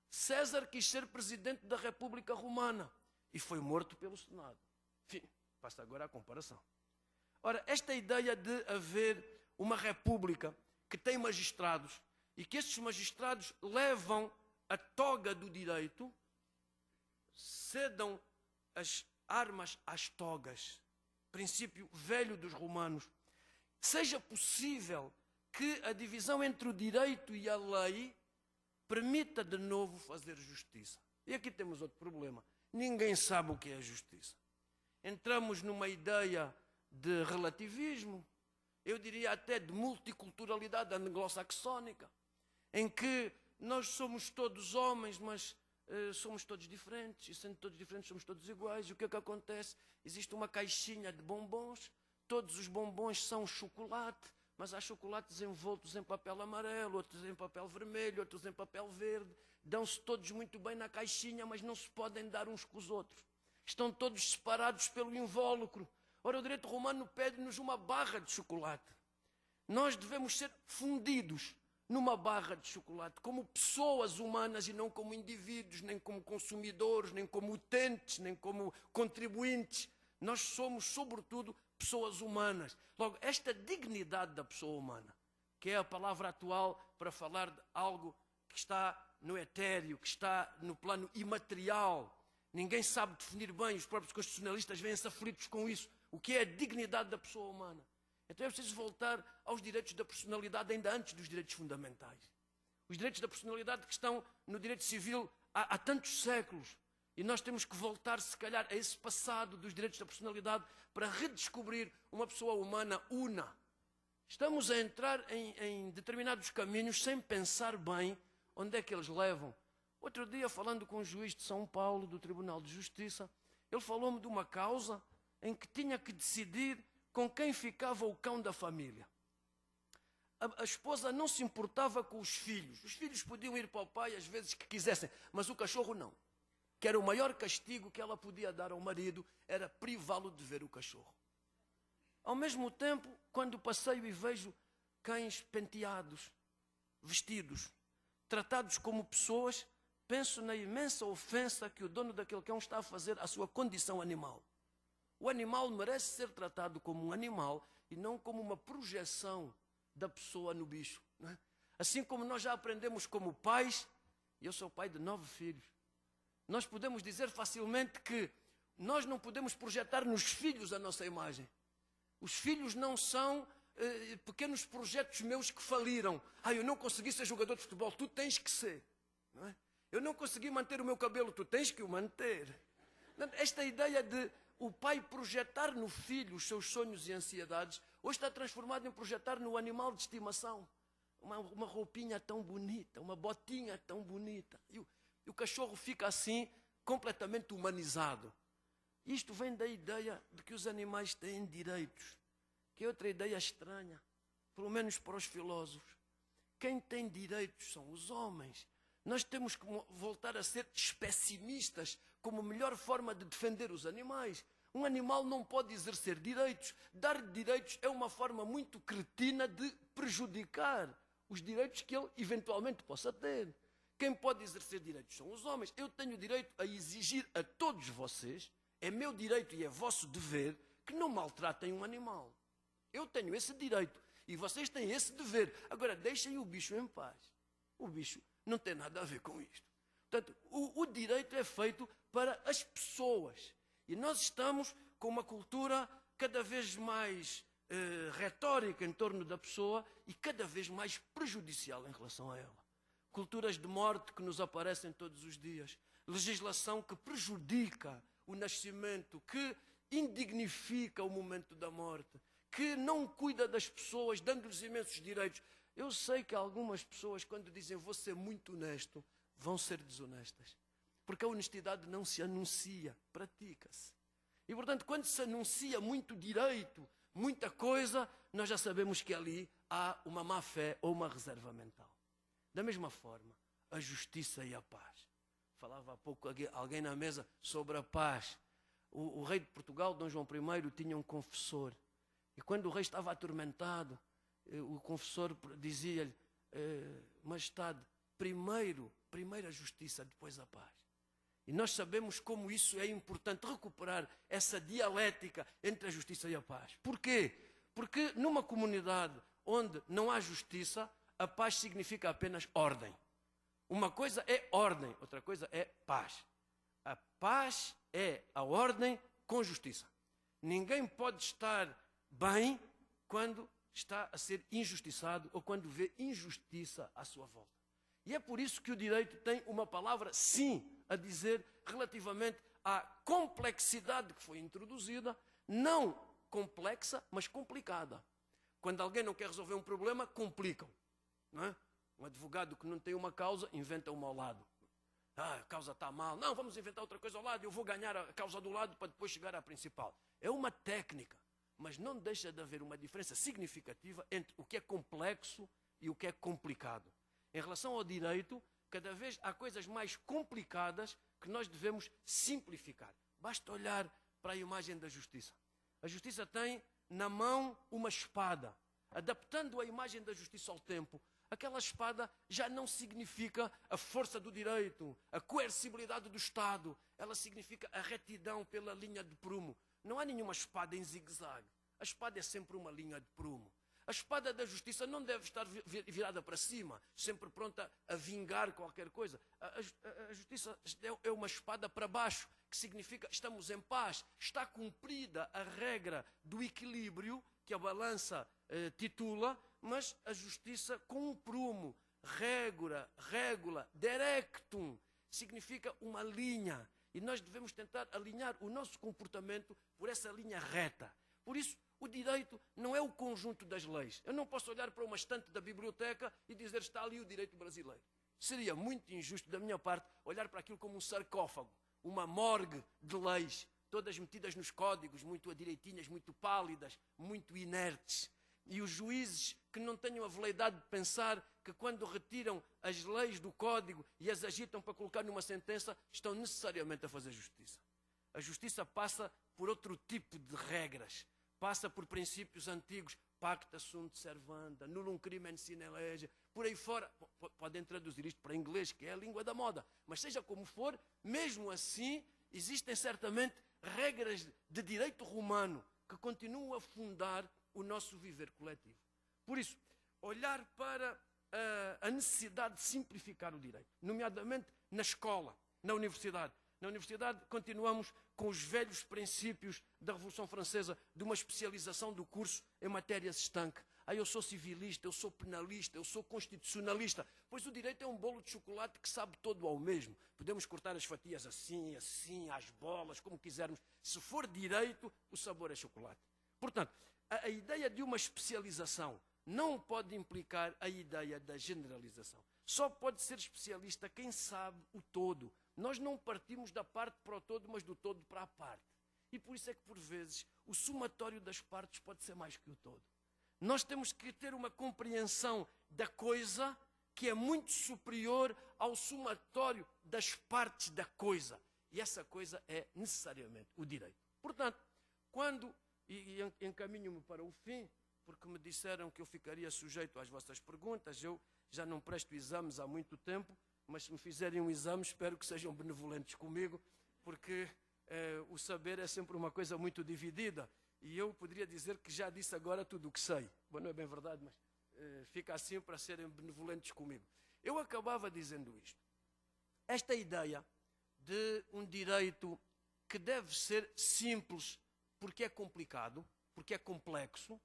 César quis ser presidente da República Romana e foi morto pelo Senado. Enfim, basta agora a comparação. Ora, esta ideia de haver uma república que tem magistrados e que estes magistrados levam a toga do direito, cedam as armas às togas, princípio velho dos romanos, seja possível que a divisão entre o direito e a lei permita de novo fazer justiça. E aqui temos outro problema. Ninguém sabe o que é a justiça. Entramos numa ideia de relativismo, eu diria até de multiculturalidade anglo-saxónica, em que nós somos todos homens, mas somos todos diferentes, e sendo todos diferentes somos todos iguais. E o que é que acontece? Existe uma caixinha de bombons, todos os bombons são chocolate, mas há chocolates envoltos em papel amarelo, outros em papel vermelho, outros em papel verde. Dão-se todos muito bem na caixinha, mas não se podem dar uns com os outros. Estão todos separados pelo invólucro. Ora, o direito romano pede-nos uma barra de chocolate. Nós devemos ser fundidos numa barra de chocolate, como pessoas humanas e não como indivíduos, nem como consumidores, nem como utentes, nem como contribuintes. Nós somos, sobretudo, pessoas humanas. Logo, esta dignidade da pessoa humana, que é a palavra atual para falar de algo que está no etéreo, que está no plano imaterial. Ninguém sabe definir bem, os próprios constitucionalistas vêm-se aflitos com isso. O que é a dignidade da pessoa humana? Então é preciso voltar aos direitos da personalidade ainda antes dos direitos fundamentais. Os direitos da personalidade que estão no direito civil há tantos séculos. E nós temos que voltar, se calhar, a esse passado dos direitos da personalidade para redescobrir uma pessoa humana una. Estamos a entrar em determinados caminhos sem pensar bem onde é que eles levam. Outro dia, falando com um juiz de São Paulo, do Tribunal de Justiça, ele falou-me de uma causa em que tinha que decidir com quem ficava o cão da família. A esposa não se importava com os filhos. Os filhos podiam ir para o pai às vezes que quisessem, mas o cachorro não. Que era o maior castigo que ela podia dar ao marido, era privá-lo de ver o cachorro. Ao mesmo tempo, quando passeio e vejo cães penteados, vestidos, tratados como pessoas, penso na imensa ofensa que o dono daquele cão está a fazer à sua condição animal. O animal merece ser tratado como um animal e não como uma projeção da pessoa no bicho. Não é? Assim como nós já aprendemos como pais, e eu sou pai de 9 filhos, nós podemos dizer facilmente que nós não podemos projetar nos filhos a nossa imagem. Os filhos não são pequenos projetos meus que faliram. Eu não consegui ser jogador de futebol, tu tens que ser. Não é? Eu não consegui manter o meu cabelo, tu tens que o manter. Esta ideia de o pai projetar no filho os seus sonhos e ansiedades, hoje está transformado em projetar no animal de estimação. Uma roupinha tão bonita, uma botinha tão bonita. E o cachorro fica assim, completamente humanizado. Isto vem da ideia de que os animais têm direitos, que é outra ideia estranha, pelo menos para os filósofos. Quem tem direitos são os homens. Nós temos que voltar a ser especimistas como a melhor forma de defender os animais. Um animal não pode exercer direitos. Dar direitos é uma forma muito cretina de prejudicar os direitos que ele eventualmente possa ter. Quem pode exercer direitos são os homens. Eu tenho direito a exigir a todos vocês, é meu direito e é vosso dever, que não maltratem um animal. Eu tenho esse direito e vocês têm esse dever. Agora, deixem o bicho em paz. O bicho não tem nada a ver com isto. Portanto, o direito é feito para as pessoas. E nós estamos com uma cultura cada vez mais retórica em torno da pessoa e cada vez mais prejudicial em relação a ela. Culturas de morte que nos aparecem todos os dias. Legislação que prejudica o nascimento, que indignifica o momento da morte, que não cuida das pessoas, dando-lhes imensos direitos. Eu sei que algumas pessoas, quando dizem vou ser muito honesto, vão ser desonestas. Porque a honestidade não se anuncia, pratica-se. E, portanto, quando se anuncia muito direito, muita coisa, nós já sabemos que ali há uma má-fé ou uma reserva mental. Da mesma forma, a justiça e a paz. Falava há pouco alguém na mesa sobre a paz. O rei de Portugal, Dom João I, tinha um confessor. E quando o rei estava atormentado, o confessor dizia-lhe: Majestade, primeiro a justiça, depois a paz. E nós sabemos como isso é importante, recuperar essa dialética entre a justiça e a paz. Porquê? Porque numa comunidade onde não há justiça, a paz significa apenas ordem. Uma coisa é ordem, outra coisa é paz. A paz é a ordem com justiça. Ninguém pode estar bem quando está a ser injustiçado ou quando vê injustiça à sua volta. E é por isso que o direito tem uma palavra sim a dizer relativamente à complexidade que foi introduzida, não complexa, mas complicada. Quando alguém não quer resolver um problema, complicam. Não é? Um advogado que não tem uma causa, inventa uma ao lado. A causa está mal. Não, vamos inventar outra coisa ao lado. Eu vou ganhar a causa do lado para depois chegar à principal. É uma técnica, mas não deixa de haver uma diferença significativa entre o que é complexo e o que é complicado. Em relação ao direito, cada vez há coisas mais complicadas que nós devemos simplificar. Basta olhar para a imagem da justiça. A justiça tem na mão uma espada. Adaptando a imagem da justiça ao tempo, aquela espada já não significa a força do direito, a coercibilidade do Estado. Ela significa a retidão pela linha de prumo. Não há nenhuma espada em zigue-zague. A espada é sempre uma linha de prumo. A espada da justiça não deve estar virada para cima, sempre pronta a vingar qualquer coisa. A justiça é uma espada para baixo, que significa estamos em paz. Está cumprida a regra do equilíbrio que a balança titula, mas a justiça com um prumo, regula, directum, significa uma linha. E nós devemos tentar alinhar o nosso comportamento por essa linha reta. Por isso, o direito não é o conjunto das leis. Eu não posso olhar para uma estante da biblioteca e dizer está ali o direito brasileiro. Seria muito injusto da minha parte olhar para aquilo como um sarcófago, uma morgue de leis, todas metidas nos códigos, muito direitinhas, muito pálidas, muito inertes. E os juízes que não tenham a veleidade de pensar que quando retiram as leis do código e as agitam para colocar numa sentença, estão necessariamente a fazer justiça. A justiça passa por outro tipo de regras, passa por princípios antigos, pacta sunt servanda, nullum crimen sine lege, por aí fora. Podem traduzir isto para inglês, que é a língua da moda, mas seja como for, mesmo assim, existem certamente regras de direito romano que continuam a fundar o nosso viver coletivo. Por isso, olhar para a necessidade de simplificar o direito, nomeadamente na escola, na universidade. Na universidade continuamos com os velhos princípios da Revolução Francesa de uma especialização do curso em matérias estanque. Eu sou civilista, eu sou penalista, eu sou constitucionalista. Pois o direito é um bolo de chocolate que sabe todo ao mesmo. Podemos cortar as fatias assim, às bolas, como quisermos. Se for direito, o sabor é chocolate. Portanto, a ideia de uma especialização não pode implicar a ideia da generalização. Só pode ser especialista quem sabe o todo. Nós não partimos da parte para o todo, mas do todo para a parte. E por isso é que, por vezes, o somatório das partes pode ser mais que o todo. Nós temos que ter uma compreensão da coisa que é muito superior ao somatório das partes da coisa. E essa coisa é necessariamente o direito. Portanto, quando, e encaminho-me para o fim, porque me disseram que eu ficaria sujeito às vossas perguntas, eu já não presto exames há muito tempo, mas se me fizerem um exame, espero que sejam benevolentes comigo, porque o saber é sempre uma coisa muito dividida, e eu poderia dizer que já disse agora tudo o que sei. Bom, não é bem verdade, mas fica assim para serem benevolentes comigo. Eu acabava dizendo isto. Esta ideia de um direito que deve ser simples porque é complicado, porque é complexo,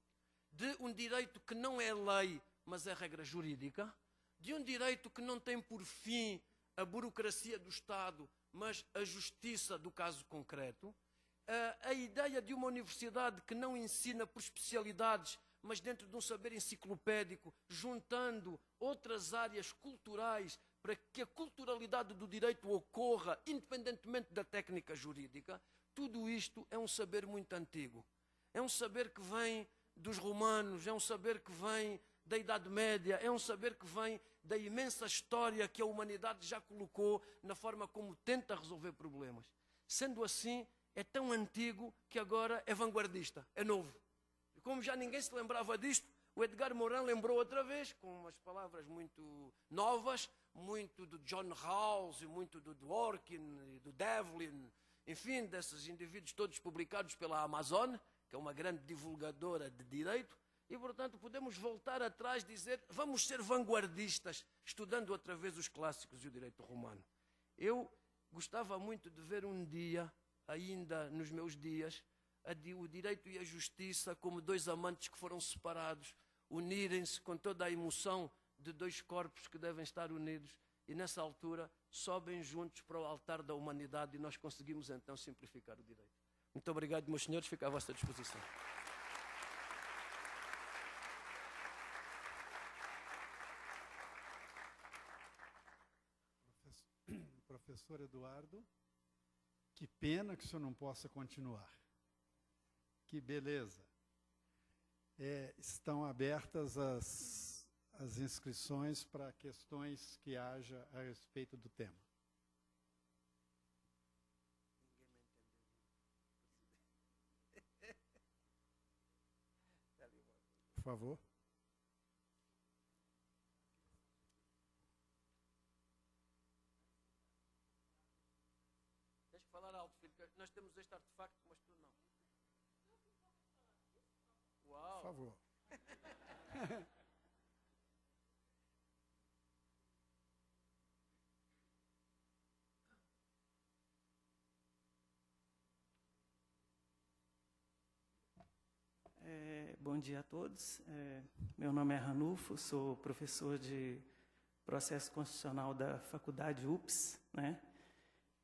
de um direito que não é lei, mas é regra jurídica, de um direito que não tem por fim a burocracia do Estado, mas a justiça do caso concreto, a ideia de uma universidade que não ensina por especialidades, mas dentro de um saber enciclopédico, juntando outras áreas culturais para que a culturalidade do direito ocorra, independentemente da técnica jurídica, tudo isto é um saber muito antigo. É um saber que vem dos romanos, é um saber que vem da Idade Média, é um saber que vem da imensa história que a humanidade já colocou na forma como tenta resolver problemas. Sendo assim, é tão antigo que agora é vanguardista, é novo. E como já ninguém se lembrava disto, o Edgar Morin lembrou outra vez, com umas palavras muito novas, muito do John Rawls, e muito do Dworkin, e do Devlin, enfim, desses indivíduos todos publicados pela Amazon, que é uma grande divulgadora de direito, e, portanto, podemos voltar atrás e dizer, vamos ser vanguardistas, estudando outra vez os clássicos e o direito romano. Eu gostava muito de ver um dia, ainda nos meus dias, o direito e a justiça como dois amantes que foram separados, unirem-se com toda a emoção de dois corpos que devem estar unidos, e nessa altura sobem juntos para o altar da humanidade e nós conseguimos então simplificar o direito. Muito obrigado, meus senhores, fico à vossa disposição. Professor Eduardo, que pena que o senhor não possa continuar. Que beleza. Estão abertas as inscrições para questões que haja a respeito do tema. Por favor. Tens que falar alto, filho, que nós temos este artefacto, mas tu não. Uau! Por favor. Bom dia a todos. Meu nome é Ranulfo, sou professor de processo constitucional da Faculdade UPS, né?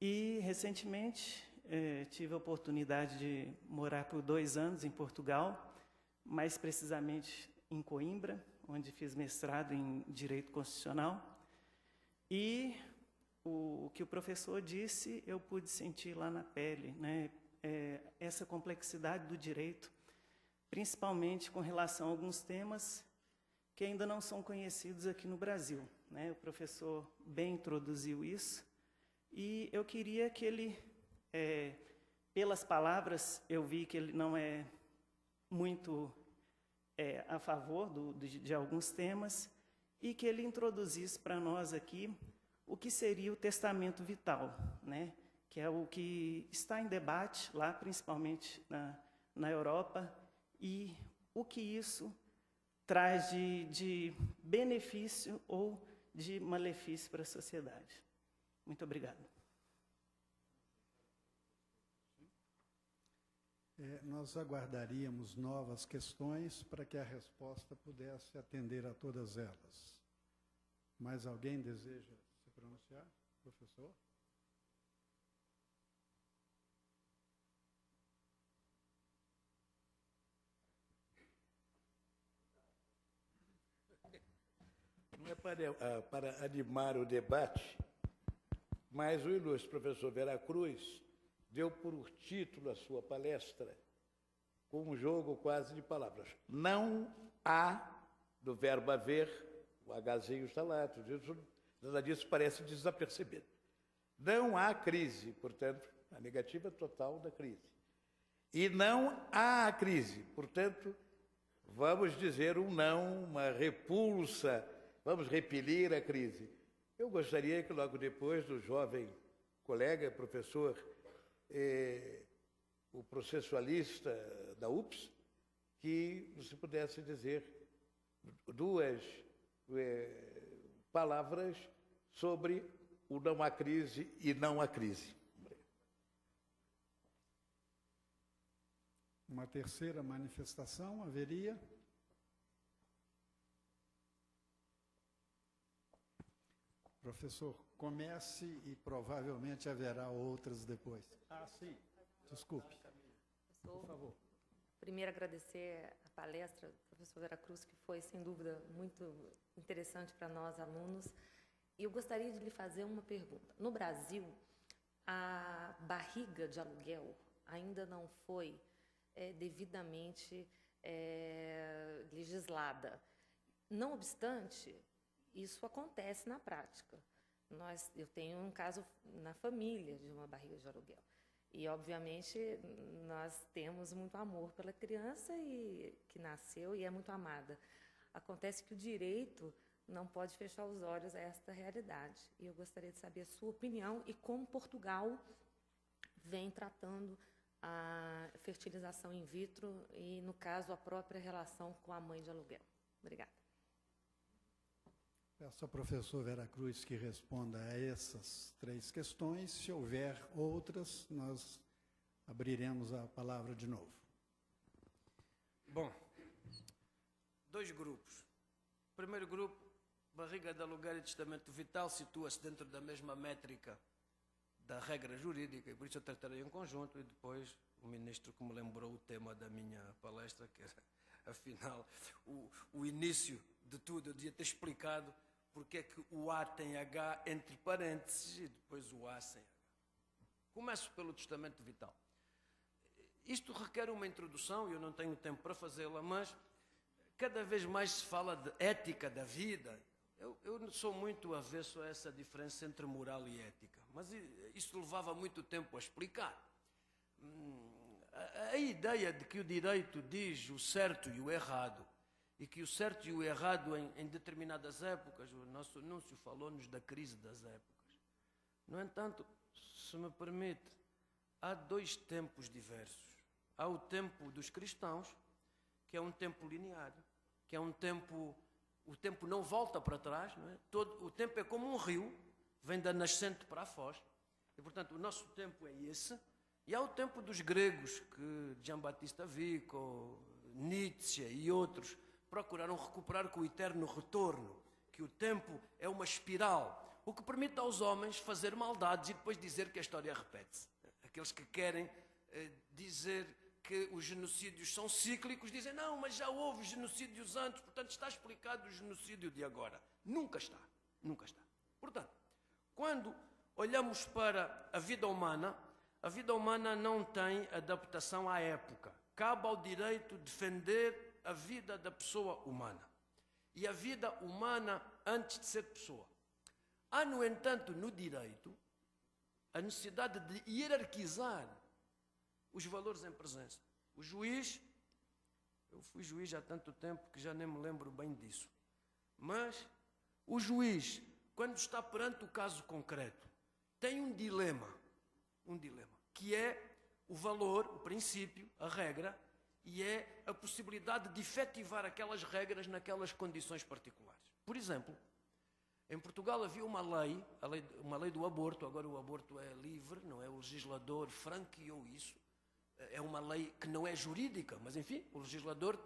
E, recentemente, tive a oportunidade de morar por 2 anos em Portugal, mais precisamente em Coimbra, onde fiz mestrado em Direito Constitucional. E o que o professor disse, eu pude sentir lá na pele, né? Essa complexidade do direito, principalmente com relação a alguns temas que ainda não são conhecidos aqui no Brasil, né? O professor bem introduziu isso, e eu queria que ele, pelas palavras, eu vi que ele não é muito a favor de alguns temas, e que ele introduzisse para nós aqui o que seria o testamento vital, né? Que é o que está em debate lá, principalmente na Europa, e o que isso traz de benefício ou de malefício para a sociedade. Muito obrigado. Nós aguardaríamos novas questões para que a resposta pudesse atender a todas elas. Mais alguém deseja se pronunciar, professor? Não é para animar o debate, mas o ilustre professor Vera Cruz deu por título a sua palestra com um jogo quase de palavras. Não há, do verbo haver, o Hzinho está lá, nada disso parece desapercebido. Não há crise, portanto, a negativa total da crise. E não há crise, portanto, vamos dizer um não, uma repulsa, vamos repelir a crise. Eu gostaria que logo depois do jovem colega, professor, o processualista da UPS, que se pudesse dizer 2 palavras sobre o não há crise e não há crise. Uma terceira manifestação haveria? Professor, comece e provavelmente haverá outras depois. Sim. Desculpe. Por favor. Primeiro, agradecer a palestra do professor Vera Cruz, que foi, sem dúvida, muito interessante para nós, alunos. E eu gostaria de lhe fazer uma pergunta. No Brasil, a barriga de aluguel ainda não foi devidamente legislada. Não obstante, isso acontece na prática. Eu tenho um caso na família de uma barriga de aluguel. E, obviamente, nós temos muito amor pela criança que nasceu e é muito amada. Acontece que o direito não pode fechar os olhos a esta realidade. E eu gostaria de saber a sua opinião e como Portugal vem tratando a fertilização in vitro e, no caso, a própria relação com a mãe de aluguel. Obrigada. Peço ao professor Vera Cruz que responda a essas 3 questões. Se houver outras, nós abriremos a palavra de novo. Bom, 2 grupos. O primeiro grupo, barriga de aluguel e testamento vital, situa-se dentro da mesma métrica da regra jurídica, e por isso eu tratarei em conjunto, e depois o ministro que me lembrou o tema da minha palestra, que era, afinal, o início de tudo. Eu devia ter explicado porque é que o A tem H entre parênteses e depois o A sem H. Começo pelo testamento vital. Isto requer uma introdução, e eu não tenho tempo para fazê-la, mas cada vez mais se fala de ética da vida. Eu sou muito avesso a essa diferença entre moral e ética, mas isso levava muito tempo a explicar. A ideia de que o direito diz o certo e o errado, e que o certo e o errado em determinadas épocas, o nosso anúncio falou-nos da crise das épocas. No entanto, se me permite, há 2 tempos diversos. Há o tempo dos cristãos, que é um tempo linear, que é um tempo... O tempo não volta para trás, não é? O tempo é como um rio, vem da nascente para a foz. E, portanto, o nosso tempo é esse. E há o tempo dos gregos, que Giambattista Vico, Nietzsche e outros procuraram recuperar com o eterno retorno, que o tempo é uma espiral, o que permite aos homens fazer maldades e depois dizer que a história repete-se. Aqueles que querem dizer que os genocídios são cíclicos, dizem, não, mas já houve genocídios antes, portanto está explicado o genocídio de agora. Nunca está, nunca está. Portanto, quando olhamos para a vida humana não tem adaptação à época. Cabe ao direito defender a vida da pessoa humana. E a vida humana antes de ser pessoa. Há, no entanto, no direito, a necessidade de hierarquizar os valores em presença. O juiz, eu fui juiz há tanto tempo que já nem me lembro bem disso, mas o juiz, quando está perante o caso concreto, tem um dilema, que é o valor, o princípio, a regra, e é a possibilidade de efetivar aquelas regras naquelas condições particulares. Por exemplo, em Portugal havia uma lei do aborto, agora o aborto é livre, não é? O legislador franqueou isso. É uma lei que não é jurídica, mas enfim, o legislador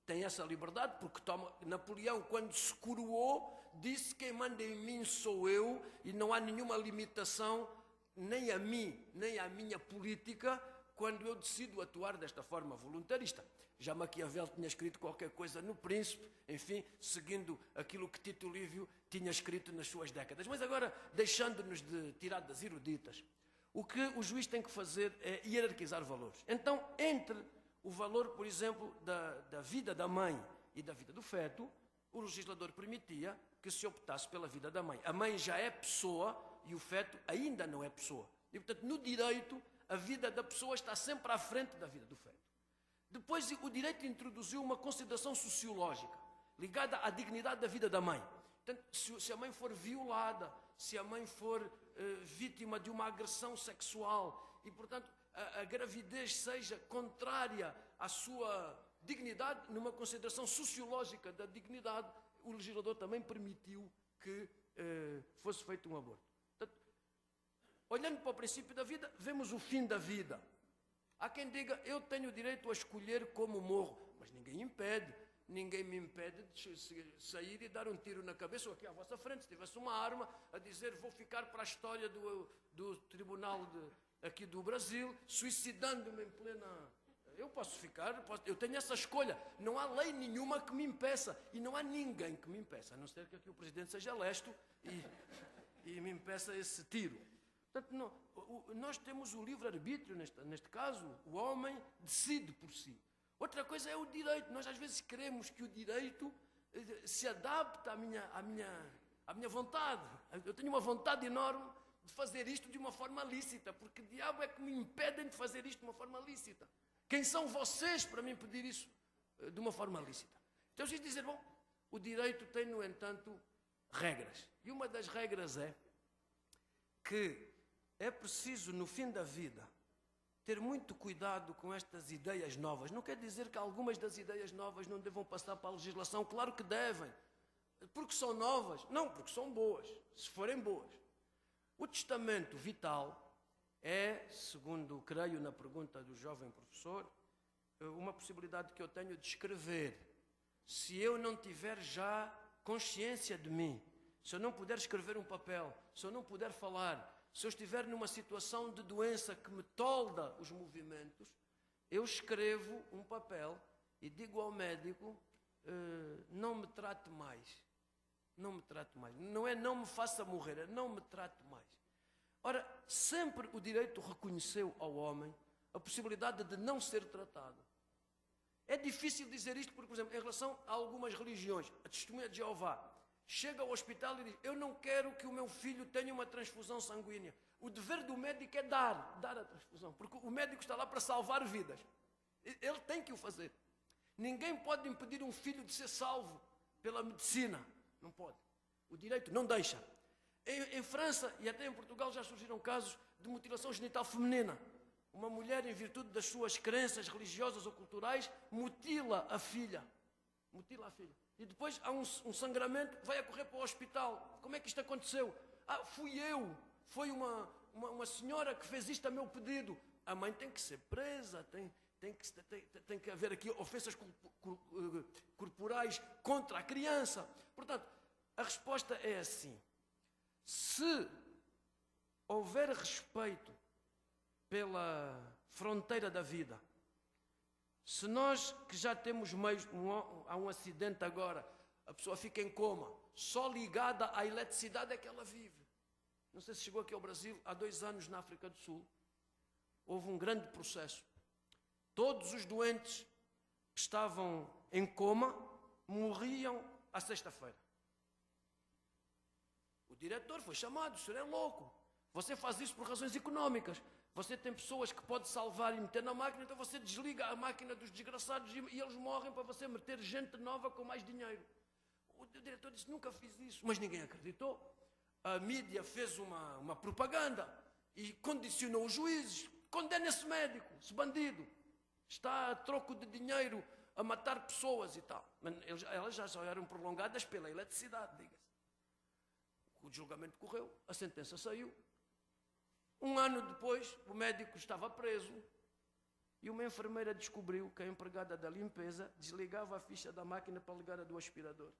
tem essa liberdade, porque Napoleão, quando se coroou, disse: quem manda em mim sou eu, e não há nenhuma limitação, nem a mim, nem à minha política, quando eu decido atuar desta forma voluntarista. Já Maquiavel tinha escrito qualquer coisa no Príncipe, enfim, seguindo aquilo que Tito Livio tinha escrito nas suas décadas. Mas agora, deixando-nos de tiradas eruditas, o que o juiz tem que fazer é hierarquizar valores. Então, entre o valor, por exemplo, da vida da mãe e da vida do feto, o legislador permitia que se optasse pela vida da mãe. A mãe já é pessoa e o feto ainda não é pessoa. E, portanto, no direito, a vida da pessoa está sempre à frente da vida do feto. Depois, o direito introduziu uma consideração sociológica ligada à dignidade da vida da mãe. Portanto, se a mãe for violada, se a mãe for vítima de uma agressão sexual e, portanto, a gravidez seja contrária à sua dignidade, numa consideração sociológica da dignidade, o legislador também permitiu que fosse feito um aborto. Portanto, olhando para o princípio da vida, vemos o fim da vida. Há quem diga: eu tenho o direito a escolher como morro, mas ninguém me impede de sair e dar um tiro na cabeça, ou aqui à vossa frente, se tivesse uma arma, a dizer: vou ficar para a história do Tribunal aqui do Brasil, suicidando-me em plena... Eu posso ficar, eu tenho essa escolha. Não há lei nenhuma que me impeça, e não há ninguém que me impeça, a não ser que aqui o Presidente seja lesto e me impeça esse tiro. Portanto, nós temos o livre-arbítrio neste caso, o homem decide por si. Outra coisa é o direito. Nós às vezes queremos que o direito se adapta à minha vontade. Eu tenho uma vontade enorme de fazer isto de uma forma lícita, porque o diabo é que me impedem de fazer isto de uma forma lícita. Quem são vocês para me impedir isso de uma forma lícita? Então, eu dizer, bom, o direito tem, no entanto, regras. E uma das regras é que é preciso, no fim da vida, ter muito cuidado com estas ideias novas. Não quer dizer que algumas das ideias novas não devam passar para a legislação. Claro que devem. Porque são novas? Não, porque são boas, se forem boas. O testamento vital é, segundo creio na pergunta do jovem professor, uma possibilidade que eu tenho de escrever. Se eu não tiver já consciência de mim, se eu não puder escrever um papel, se eu não puder falar, se eu estiver numa situação de doença que me tolda os movimentos, eu escrevo um papel e digo ao médico, não me trate mais. Não me trate mais. Não é não me faça morrer, é não me trate mais. Ora, sempre o direito reconheceu ao homem a possibilidade de não ser tratado. É difícil dizer isto porque, por exemplo, em relação a algumas religiões, a Testemunha de Jeová, chega ao hospital e diz, eu não quero que o meu filho tenha uma transfusão sanguínea. O dever do médico é dar a transfusão, porque o médico está lá para salvar vidas. Ele tem que o fazer. Ninguém pode impedir um filho de ser salvo pela medicina. Não pode. O direito não deixa. Em França e até em Portugal já surgiram casos de mutilação genital feminina. Uma mulher, em virtude das suas crenças religiosas ou culturais, mutila a filha. Mutila a filha. E depois há um sangramento, vai a correr para o hospital. Como é que isto aconteceu? Fui eu. Foi uma senhora que fez isto a meu pedido. A mãe tem que ser presa, tem que haver aqui ofensas corporais contra a criança. Portanto, a resposta é assim. Se houver respeito pela fronteira da vida, se nós que já temos meios, há um acidente agora, a pessoa fica em coma, só ligada à eletricidade é que ela vive. Não sei se chegou aqui ao Brasil, há 2 anos na África do Sul, houve um grande processo. Todos os doentes que estavam em coma morriam à sexta-feira. O diretor foi chamado, o senhor é louco. Você faz isso por razões económicas. Você tem pessoas que pode salvar e meter na máquina, então você desliga a máquina dos desgraçados e eles morrem para você meter gente nova com mais dinheiro. O diretor disse, nunca fiz isso, mas ninguém acreditou. A mídia fez uma propaganda e condicionou os juízes. Condena esse médico, esse bandido. Está a troco de dinheiro a matar pessoas e tal. Mas elas já só eram prolongadas pela eletricidade, diga-se. O julgamento correu, a sentença saiu. 1 ano depois, o médico estava preso e uma enfermeira descobriu que a empregada da limpeza desligava a ficha da máquina para ligar a do aspirador.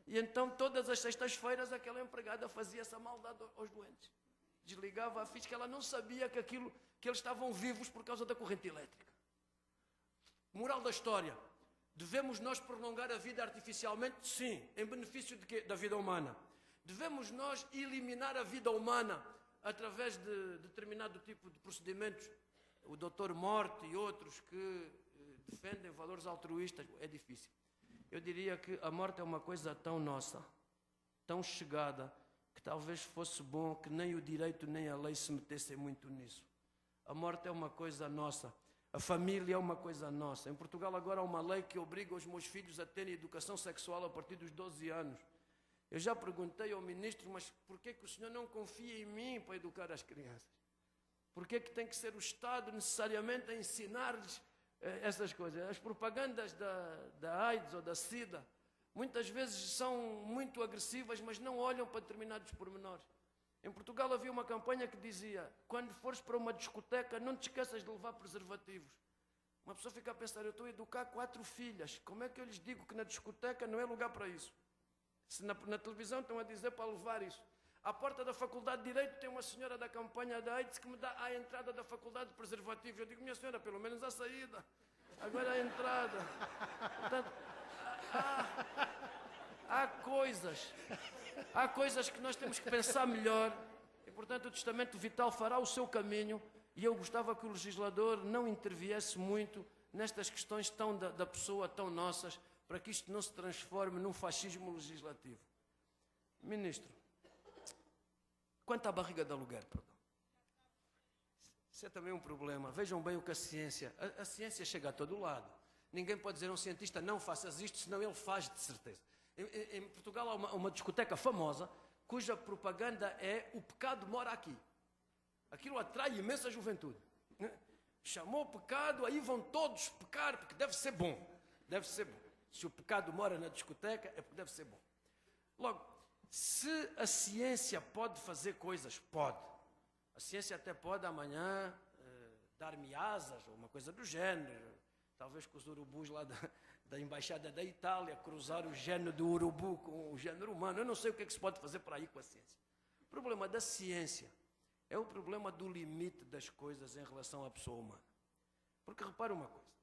E então, todas as sextas-feiras, aquela empregada fazia essa maldade aos doentes. Desligava a ficha, que ela não sabia que eles estavam vivos por causa da corrente elétrica. Moral da história. Devemos nós prolongar a vida artificialmente? Sim. Em benefício de quê? Da vida humana. Devemos nós eliminar a vida humana através de determinado tipo de procedimentos? O Dr. Morte e outros que defendem valores altruístas, é difícil. Eu diria que a morte é uma coisa tão nossa, tão chegada, que talvez fosse bom que nem o direito nem a lei se metessem muito nisso. A morte é uma coisa nossa. A família é uma coisa nossa. Em Portugal agora há uma lei que obriga os meus filhos a terem educação sexual a partir dos 12 anos. Eu já perguntei ao ministro, mas por que o senhor não confia em mim para educar as crianças? Por que tem que ser o Estado necessariamente a ensinar-lhes essas coisas? As propagandas da AIDS ou da SIDA muitas vezes são muito agressivas, mas não olham para determinados pormenores. Em Portugal havia uma campanha que dizia, quando fores para uma discoteca, não te esqueças de levar preservativos. Uma pessoa fica a pensar, eu estou a educar 4 filhas, como é que eu lhes digo que na discoteca não é lugar para isso? Se na televisão estão a dizer para levar isso. À porta da Faculdade de Direito tem uma senhora da campanha da AIDS que me dá à entrada da Faculdade de preservativos. Eu digo, minha senhora, pelo menos à saída. Agora à entrada. Portanto, há coisas que nós temos que pensar melhor e, portanto, o testamento vital fará o seu caminho e eu gostava que o legislador não interviesse muito nestas questões tão da pessoa, tão nossas, para que isto não se transforme num fascismo legislativo. Ministro, quanto à barriga de aluguer, perdão. Isso é também um problema. Vejam bem o que a ciência chega a todo lado. Ninguém pode dizer a um cientista, não faças isto, senão ele faz de certeza. Em Portugal há uma discoteca famosa, cuja propaganda é o pecado mora aqui. Aquilo atrai imensa juventude. Chamou pecado, aí vão todos pecar, porque deve ser bom. Deve ser bom. Se o pecado mora na discoteca, é porque deve ser bom. Logo, se a ciência pode fazer coisas, pode. A ciência até pode amanhã dar-me asas, ou uma coisa do género. Talvez com os urubus lá da Embaixada da Itália, cruzar o gênero do urubu com o gênero humano. Eu não sei o que é que se pode fazer por aí com a ciência. O problema da ciência é o problema do limite das coisas em relação à pessoa humana. Porque repara uma coisa,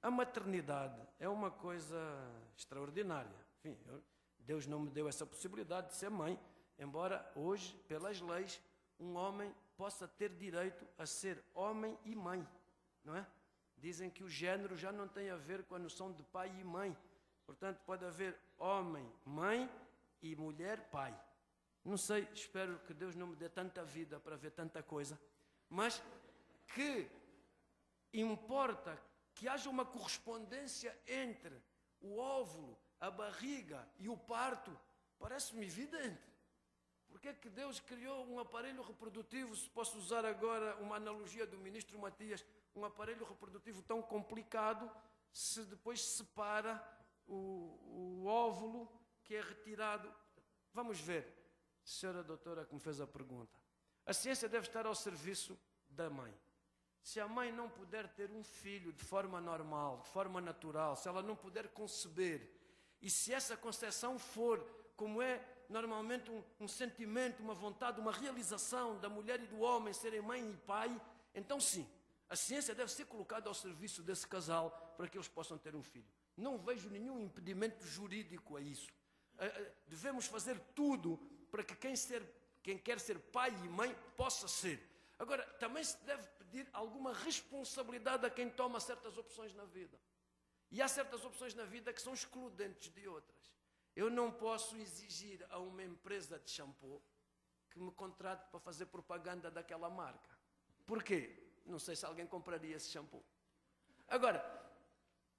a maternidade é uma coisa extraordinária. Enfim, Deus não me deu essa possibilidade de ser mãe, embora hoje, pelas leis, um homem possa ter direito a ser homem e mãe, não é? Dizem que o género já não tem a ver com a noção de pai e mãe. Portanto, pode haver homem, mãe e mulher, pai. Não sei, espero que Deus não me dê tanta vida para ver tanta coisa, mas que importa que haja uma correspondência entre o óvulo, a barriga e o parto, parece-me evidente. Porque é que Deus criou um aparelho reprodutivo, se posso usar agora uma analogia do ministro Matias, um aparelho reprodutivo tão complicado, se depois separa o óvulo que é retirado. Vamos ver, senhora doutora que me fez a pergunta. A ciência deve estar ao serviço da mãe. Se a mãe não puder ter um filho de forma normal, de forma natural, se ela não puder conceber, e se essa concepção for, como é normalmente um sentimento, uma vontade, uma realização da mulher e do homem serem mãe e pai, então sim, a ciência deve ser colocada ao serviço desse casal para que eles possam ter um filho. Não vejo nenhum impedimento jurídico a isso. Devemos fazer tudo para que quem quer ser pai e mãe possa ser. Agora, também se deve pedir alguma responsabilidade a quem toma certas opções na vida. E há certas opções na vida que são excludentes de outras. Eu não posso exigir a uma empresa de shampoo que me contrate para fazer propaganda daquela marca. Porquê? Não sei se alguém compraria esse shampoo. Agora,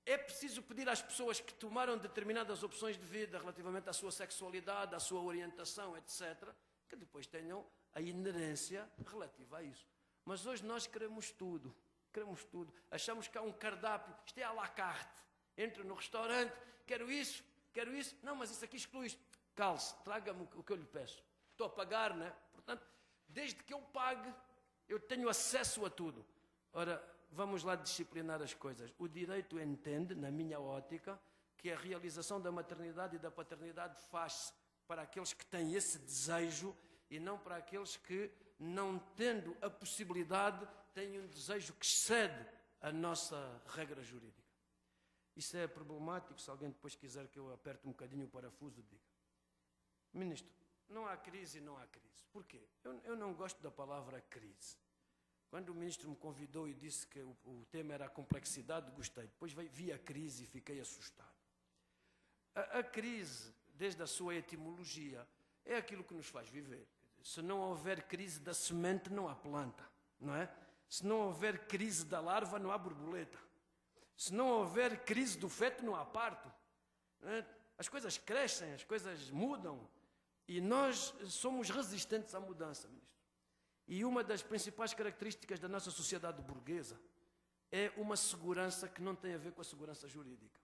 é preciso pedir às pessoas que tomaram determinadas opções de vida relativamente à sua sexualidade, à sua orientação, etc., que depois tenham a inerência relativa a isso. Mas hoje nós queremos tudo. Queremos tudo. Achamos que há um cardápio, isto é à la carte. Entro no restaurante, quero isso. Não, mas isso aqui exclui isto. Calce, traga-me o que eu lhe peço. Estou a pagar, não é? Portanto, desde que eu pague, eu tenho acesso a tudo. Ora, vamos lá disciplinar as coisas. O direito entende, na minha ótica, que a realização da maternidade e da paternidade faz-se para aqueles que têm esse desejo e não para aqueles que, não tendo a possibilidade, têm um desejo que excede a nossa regra jurídica. Isso é problemático. Se alguém depois quiser que eu aperte um bocadinho o parafuso, diga. Ministro, não há crise. Porquê? Eu não gosto da palavra crise. Quando o ministro me convidou e disse que o tema era a complexidade, gostei. Depois vi a crise e fiquei assustado. A crise, desde a sua etimologia, é aquilo que nos faz viver. Se não houver crise da semente, não há planta, não é? Se não houver crise da larva, não há borboleta. Se não houver crise do feto, não há parto. Não é? As coisas crescem, as coisas mudam. E nós somos resistentes à mudança, ministro. E uma das principais características da nossa sociedade burguesa é uma segurança que não tem a ver com a segurança jurídica.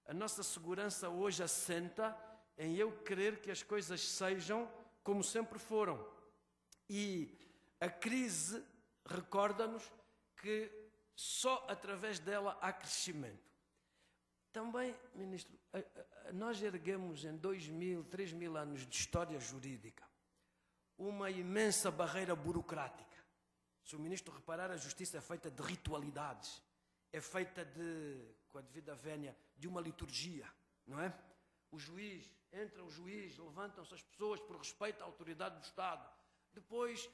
A nossa segurança hoje assenta em eu querer que as coisas sejam como sempre foram. E a crise recorda-nos que só através dela há crescimento. Também, ministro, nós erguemos em 2.000, 3.000 anos de história jurídica uma imensa barreira burocrática. Se o ministro reparar, a justiça é feita de ritualidades, é feita com a devida vénia, de uma liturgia, não é? Entra o juiz, levantam-se as pessoas por respeito à autoridade do Estado. Depois,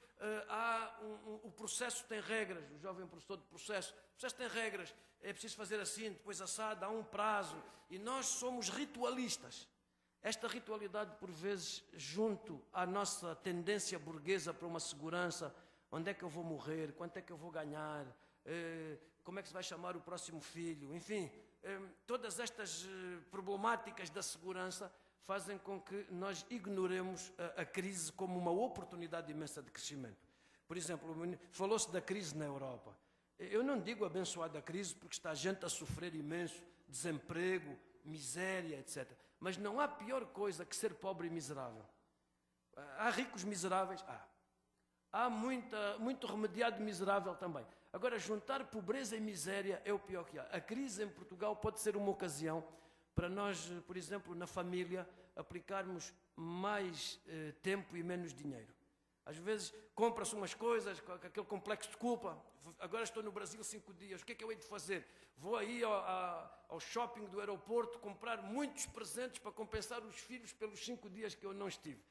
o processo tem regras, o jovem professor de processo. O processo tem regras, é preciso fazer assim, depois assado, há um prazo. E nós somos ritualistas. Esta ritualidade, por vezes, junto à nossa tendência burguesa para uma segurança, onde é que eu vou morrer, quanto é que eu vou ganhar, como é que se vai chamar o próximo filho, enfim, todas estas problemáticas da segurança fazem com que nós ignoremos a crise como uma oportunidade imensa de crescimento. Por exemplo, falou-se da crise na Europa. Eu não digo abençoada crise porque está a gente a sofrer imenso, desemprego, miséria, etc. Mas não há pior coisa que ser pobre e miserável. Há ricos miseráveis? Há muito remediado miserável também. Agora, juntar pobreza e miséria é o pior que há. A crise em Portugal pode ser uma ocasião para nós, por exemplo, na família, aplicarmos mais tempo e menos dinheiro. Às vezes, compra-se umas coisas com aquele complexo de culpa. Agora estou no Brasil 5 dias, o que é que eu hei de fazer? Vou aí ao shopping do aeroporto comprar muitos presentes para compensar os filhos pelos 5 dias que eu não estive.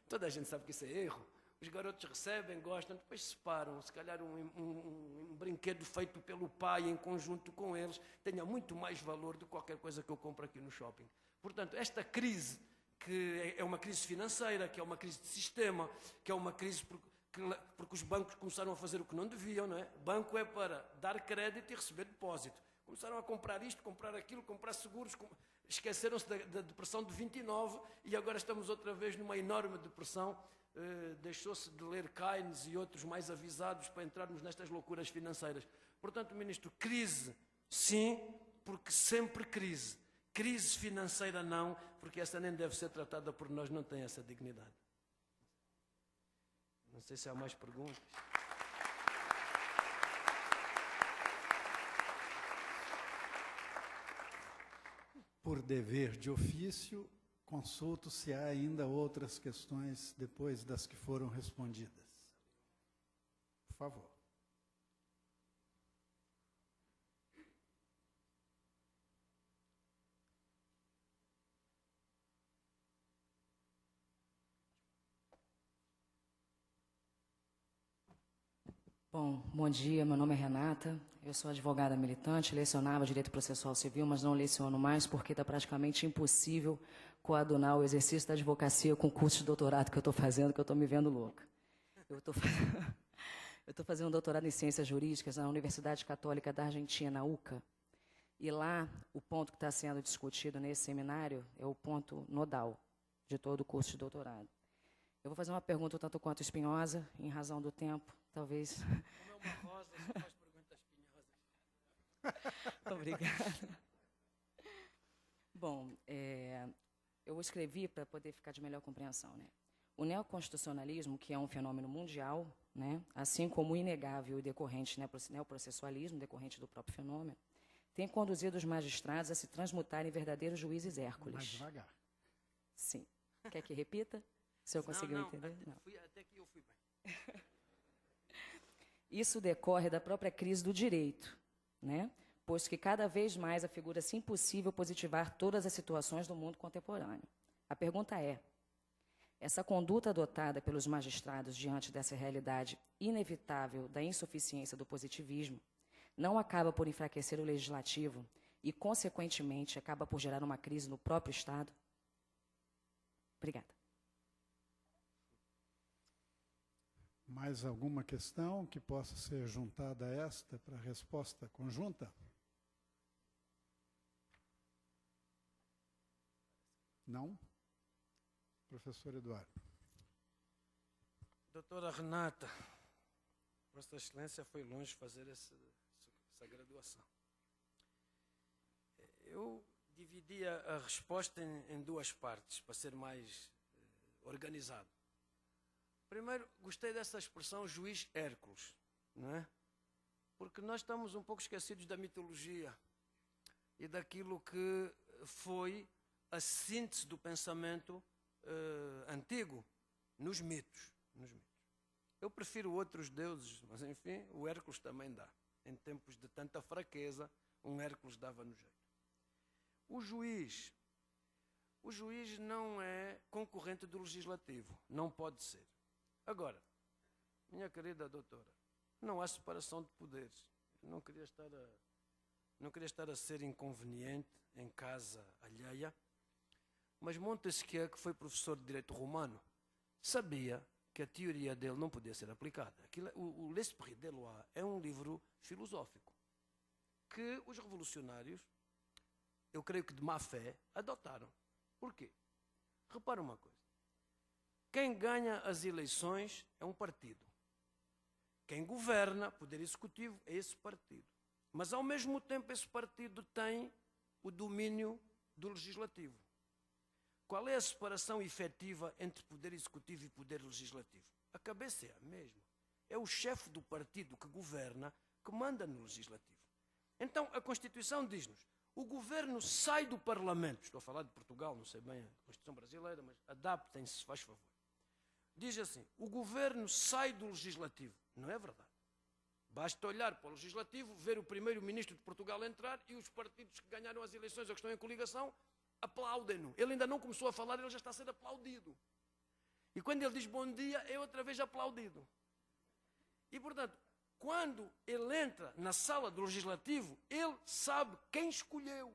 Toda a gente sabe que isso é erro. Os garotos recebem, gostam, depois separam. Se calhar um brinquedo feito pelo pai em conjunto com eles tenha muito mais valor do que qualquer coisa que eu compro aqui no shopping. Portanto, esta crise, que é uma crise financeira, que é uma crise de sistema, que é uma crise porque os bancos começaram a fazer o que não deviam, não é? Banco é para dar crédito e receber depósito. Começaram a comprar isto, comprar aquilo, comprar seguros, esqueceram-se da depressão de 29 e agora estamos outra vez numa enorme depressão. Deixou-se de ler Keynes e outros mais avisados para entrarmos nestas loucuras financeiras. Portanto, Ministro, crise sim, porque sempre crise. Crise financeira não, porque essa nem deve ser tratada por nós, não tem essa dignidade. Não sei se há mais perguntas. Por dever de ofício, consulto se há ainda outras questões depois das que foram respondidas. Por favor. Bom dia, meu nome é Renata, eu sou advogada militante, lecionava Direito Processual Civil, mas não leciono mais porque está praticamente impossível coadunar o exercício da advocacia com o curso de doutorado que eu estou fazendo, que eu estou me vendo louca. Eu estou fazendo um doutorado em Ciências Jurídicas na Universidade Católica da Argentina, UCA, e lá o ponto que está sendo discutido nesse seminário é o ponto nodal de todo o curso de doutorado. Eu vou fazer uma pergunta tanto quanto espinhosa, em razão do tempo, talvez. Como é uma rosa, você faz perguntas espinhosas. Obrigada. Bom, eu escrevi para poder ficar de melhor compreensão, né? O neoconstitucionalismo, que é um fenômeno mundial, né, assim como o inegável e decorrente neoprocessualismo, decorrente do próprio fenômeno, tem conduzido os magistrados a se transmutarem em verdadeiros juízes Hércules. Mais devagar. Sim. Quer que repita? Se eu conseguir entender? Não. Até que eu fui bem. Isso decorre da própria crise do direito, né? Pois que cada vez mais afigura-se impossível positivar todas as situações do mundo contemporâneo. A pergunta é, essa conduta adotada pelos magistrados diante dessa realidade inevitável da insuficiência do positivismo não acaba por enfraquecer o legislativo e, consequentemente, acaba por gerar uma crise no próprio Estado? Obrigada. Mais alguma questão que possa ser juntada a esta para resposta conjunta? Não? Professor Eduardo. Doutora Renata, Vossa Excelência foi longe fazer essa graduação. Eu dividia a resposta em duas partes, para ser mais organizado. Primeiro, gostei dessa expressão juiz Hércules, não é? Porque nós estamos um pouco esquecidos da mitologia e daquilo que foi a síntese do pensamento antigo nos mitos. Eu prefiro outros deuses, mas enfim, o Hércules também dá. Em tempos de tanta fraqueza, um Hércules dava no jeito. O juiz não é concorrente do legislativo, não pode ser. Agora, minha querida doutora, não há separação de poderes. Eu não queria estar a ser inconveniente em casa alheia, mas Montesquieu, que foi professor de direito romano, sabia que a teoria dele não podia ser aplicada. O L'Esprit des Lois é um livro filosófico que os revolucionários, eu creio que de má fé, adotaram. Por quê? Repara uma coisa. Quem ganha as eleições é um partido. Quem governa, poder executivo, é esse partido. Mas, ao mesmo tempo, esse partido tem o domínio do legislativo. Qual é a separação efetiva entre poder executivo e poder legislativo? A cabeça é a mesma. É o chefe do partido que governa que manda no legislativo. Então, a Constituição diz-nos, o governo sai do Parlamento. Estou a falar de Portugal, não sei bem a Constituição brasileira, mas adaptem-se, se faz favor. Diz assim, o governo sai do legislativo. Não é verdade. Basta olhar para o legislativo, ver o primeiro-ministro de Portugal entrar e os partidos que ganharam as eleições ou que estão em coligação aplaudem-no. Ele ainda não começou a falar, ele já está a ser aplaudido. E quando ele diz bom dia, é outra vez aplaudido. E, portanto, quando ele entra na sala do legislativo, ele sabe quem escolheu.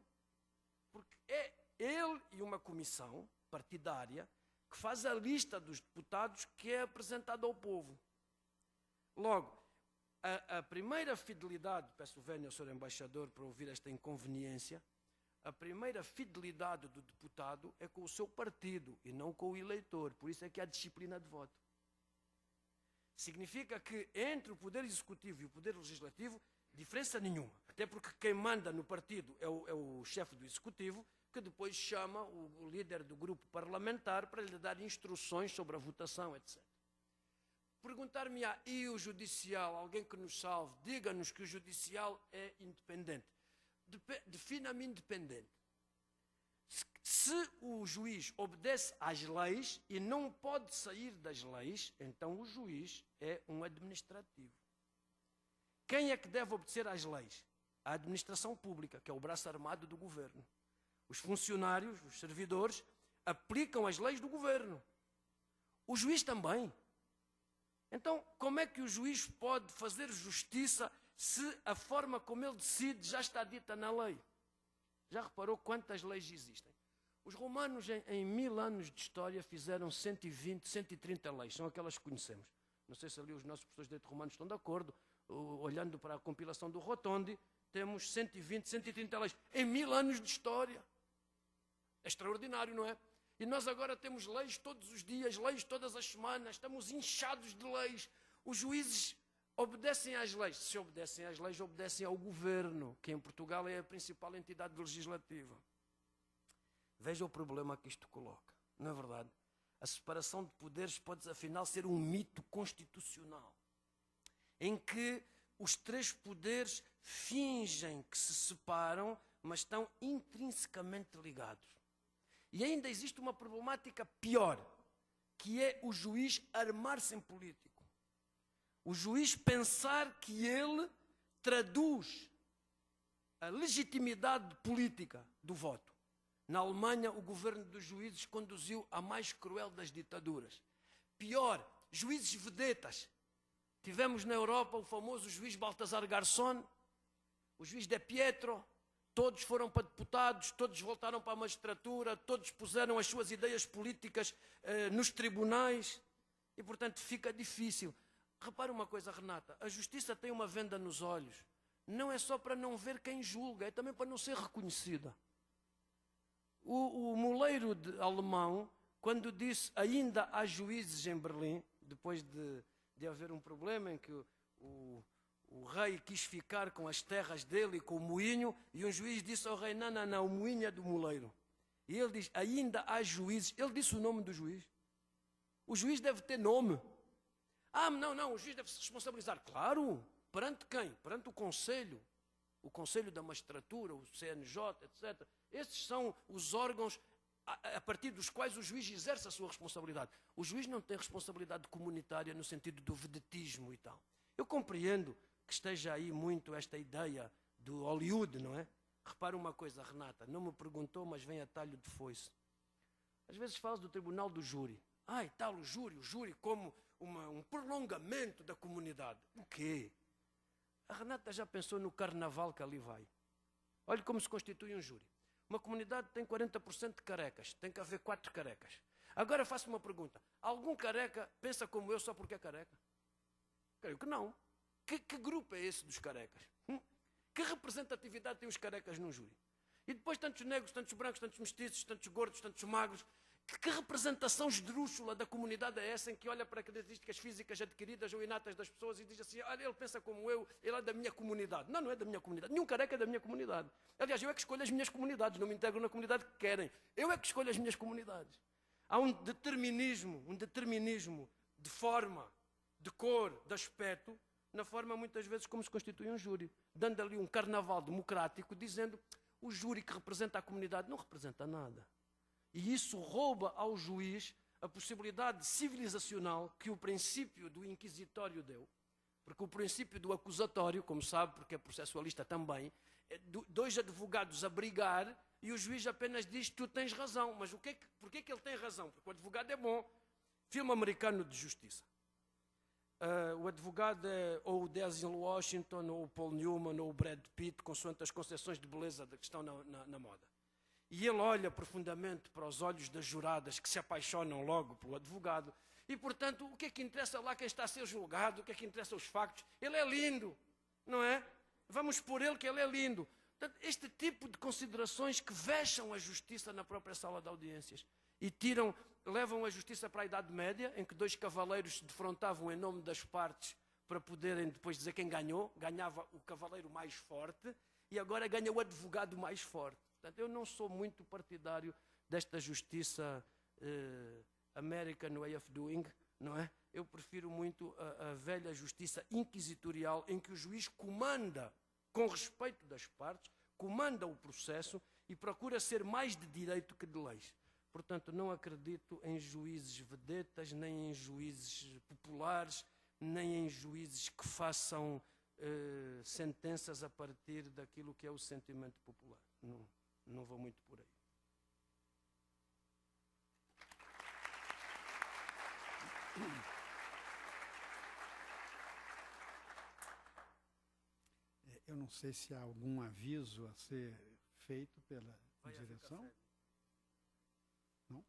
Porque é ele e uma comissão partidária que faz a lista dos deputados que é apresentada ao povo. Logo, a primeira fidelidade, peço vénia ao Sr. Embaixador para ouvir esta inconveniência, a primeira fidelidade do deputado é com o seu partido e não com o eleitor. Por isso é que há disciplina de voto. Significa que entre o poder executivo e o poder legislativo, diferença nenhuma. Até porque quem manda no partido é o chefe do executivo, que depois chama o líder do grupo parlamentar para lhe dar instruções sobre a votação, etc. Perguntar-me-á, e o judicial? Alguém que nos salve, diga-nos que o judicial é independente. Defina-me independente. Se o juiz obedece às leis e não pode sair das leis, então o juiz é um administrativo. Quem é que deve obedecer às leis? A administração pública, que é o braço armado do governo. Os funcionários, os servidores, aplicam as leis do governo. O juiz também. Então, como é que o juiz pode fazer justiça se a forma como ele decide já está dita na lei? Já reparou quantas leis existem? Os romanos, em 1000 anos de história, fizeram 120, 130 leis. São aquelas que conhecemos. Não sei se ali os nossos professores de direito romanos estão de acordo. Olhando para a compilação do Rotondi, temos 120, 130 leis. Em 1000 anos de história. É extraordinário, não é? E nós agora temos leis todos os dias, leis todas as semanas, estamos inchados de leis. Os juízes obedecem às leis. Se obedecem às leis, obedecem ao governo, que em Portugal é a principal entidade legislativa. Veja o problema que isto coloca, não é verdade? A separação de poderes pode, afinal, ser um mito constitucional, em que os três poderes fingem que se separam, mas estão intrinsecamente ligados. E ainda existe uma problemática pior, que é o juiz armar-se em político. O juiz pensar que ele traduz a legitimidade política do voto. Na Alemanha, o governo dos juízes conduziu a mais cruel das ditaduras. Pior, juízes vedetas. Tivemos na Europa o famoso juiz Baltasar Garzón, o juiz De Pietro. Todos foram para deputados, todos voltaram para a magistratura, todos puseram as suas ideias políticas nos tribunais e, portanto, fica difícil. Repara uma coisa, Renata, a justiça tem uma venda nos olhos. Não é só para não ver quem julga, é também para não ser reconhecida. O moleiro alemão, quando disse ainda há juízes em Berlim, depois de haver um problema em que o rei quis ficar com as terras dele e com o moinho, e um juiz disse ao rei, não, o moinho é do moleiro. E ele diz, ainda há juízes. Ele disse o nome do juiz. O juiz deve ter nome. Não, o juiz deve se responsabilizar. Claro, perante quem? Perante o Conselho da Magistratura, o CNJ, etc. Esses são os órgãos a partir dos quais o juiz exerce a sua responsabilidade. O juiz não tem responsabilidade comunitária no sentido do vedetismo e tal. Eu compreendo que esteja aí muito esta ideia do Hollywood, não é? Repara uma coisa, Renata, não me perguntou, mas vem a talho de foice. Às vezes fala do tribunal do júri. E tal, o júri como um prolongamento da comunidade. O quê? A Renata já pensou no carnaval que ali vai. Olha como se constitui um júri. Uma comunidade tem 40% de carecas, tem que haver 4 carecas. Agora faço uma pergunta. Algum careca pensa como eu só porque é careca? Creio que não. Que grupo é esse dos carecas? Que representatividade tem os carecas num júri? E depois tantos negros, tantos brancos, tantos mestiços, tantos gordos, tantos magros. Que representação esdrúxula da comunidade é essa em que olha para características físicas adquiridas ou inatas das pessoas e diz assim, olha, ele pensa como eu, ele é da minha comunidade. Não, não é da minha comunidade. Nenhum careca é da minha comunidade. Aliás, eu é que escolho as minhas comunidades, não me integro na comunidade que querem. Eu é que escolho as minhas comunidades. Há um determinismo de forma, de cor, de aspecto, na forma muitas vezes como se constitui um júri, dando ali um carnaval democrático, dizendo o júri que representa a comunidade não representa nada. E isso rouba ao juiz a possibilidade civilizacional que o princípio do inquisitório deu, porque o princípio do acusatório, como sabe, porque é processualista também, é 2 advogados a brigar e o juiz apenas diz, tu tens razão. Mas porquê que ele tem razão? Porque o advogado é bom. Filme americano de justiça. O advogado é ou o Denzel Washington, ou o Paul Newman, ou o Brad Pitt, consoante as concepções de beleza que estão na moda. E ele olha profundamente para os olhos das juradas que se apaixonam logo pelo advogado. E, portanto, o que é que interessa lá quem está a ser julgado? O que é que interessa os factos? Ele é lindo, não é? Vamos por ele que ele é lindo. Portanto, este tipo de considerações que vexam a justiça na própria sala de audiências e levam a justiça para a Idade Média, em que 2 cavaleiros se defrontavam em nome das partes para poderem depois dizer quem ganhou. Ganhava o cavaleiro mais forte e agora ganha o advogado mais forte. Portanto, eu não sou muito partidário desta justiça American Way of Doing, não é? Eu prefiro muito a velha justiça inquisitorial, em que o juiz comanda, com respeito das partes, comanda o processo e procura ser mais de direito que de leis. Portanto, não acredito em juízes vedetas, nem em juízes populares, nem em juízes que façam sentenças a partir daquilo que é o sentimento popular. Não vou muito por aí. Eu não sei se há algum aviso a ser feito pela direção. Não?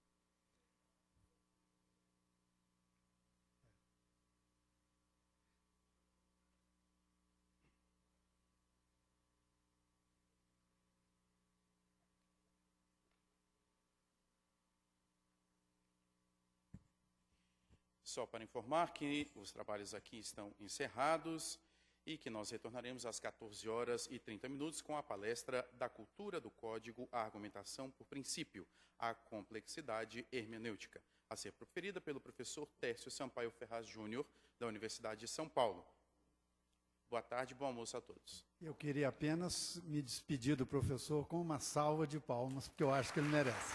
Só para informar que os trabalhos aqui estão encerrados e que nós retornaremos às 14h30 com a palestra da Cultura do Código, a argumentação por princípio, a complexidade hermenêutica, a ser proferida pelo professor Tércio Sampaio Ferraz Júnior, da Universidade de São Paulo. Boa tarde, bom almoço a todos. Eu queria apenas me despedir do professor com uma salva de palmas, porque eu acho que ele merece.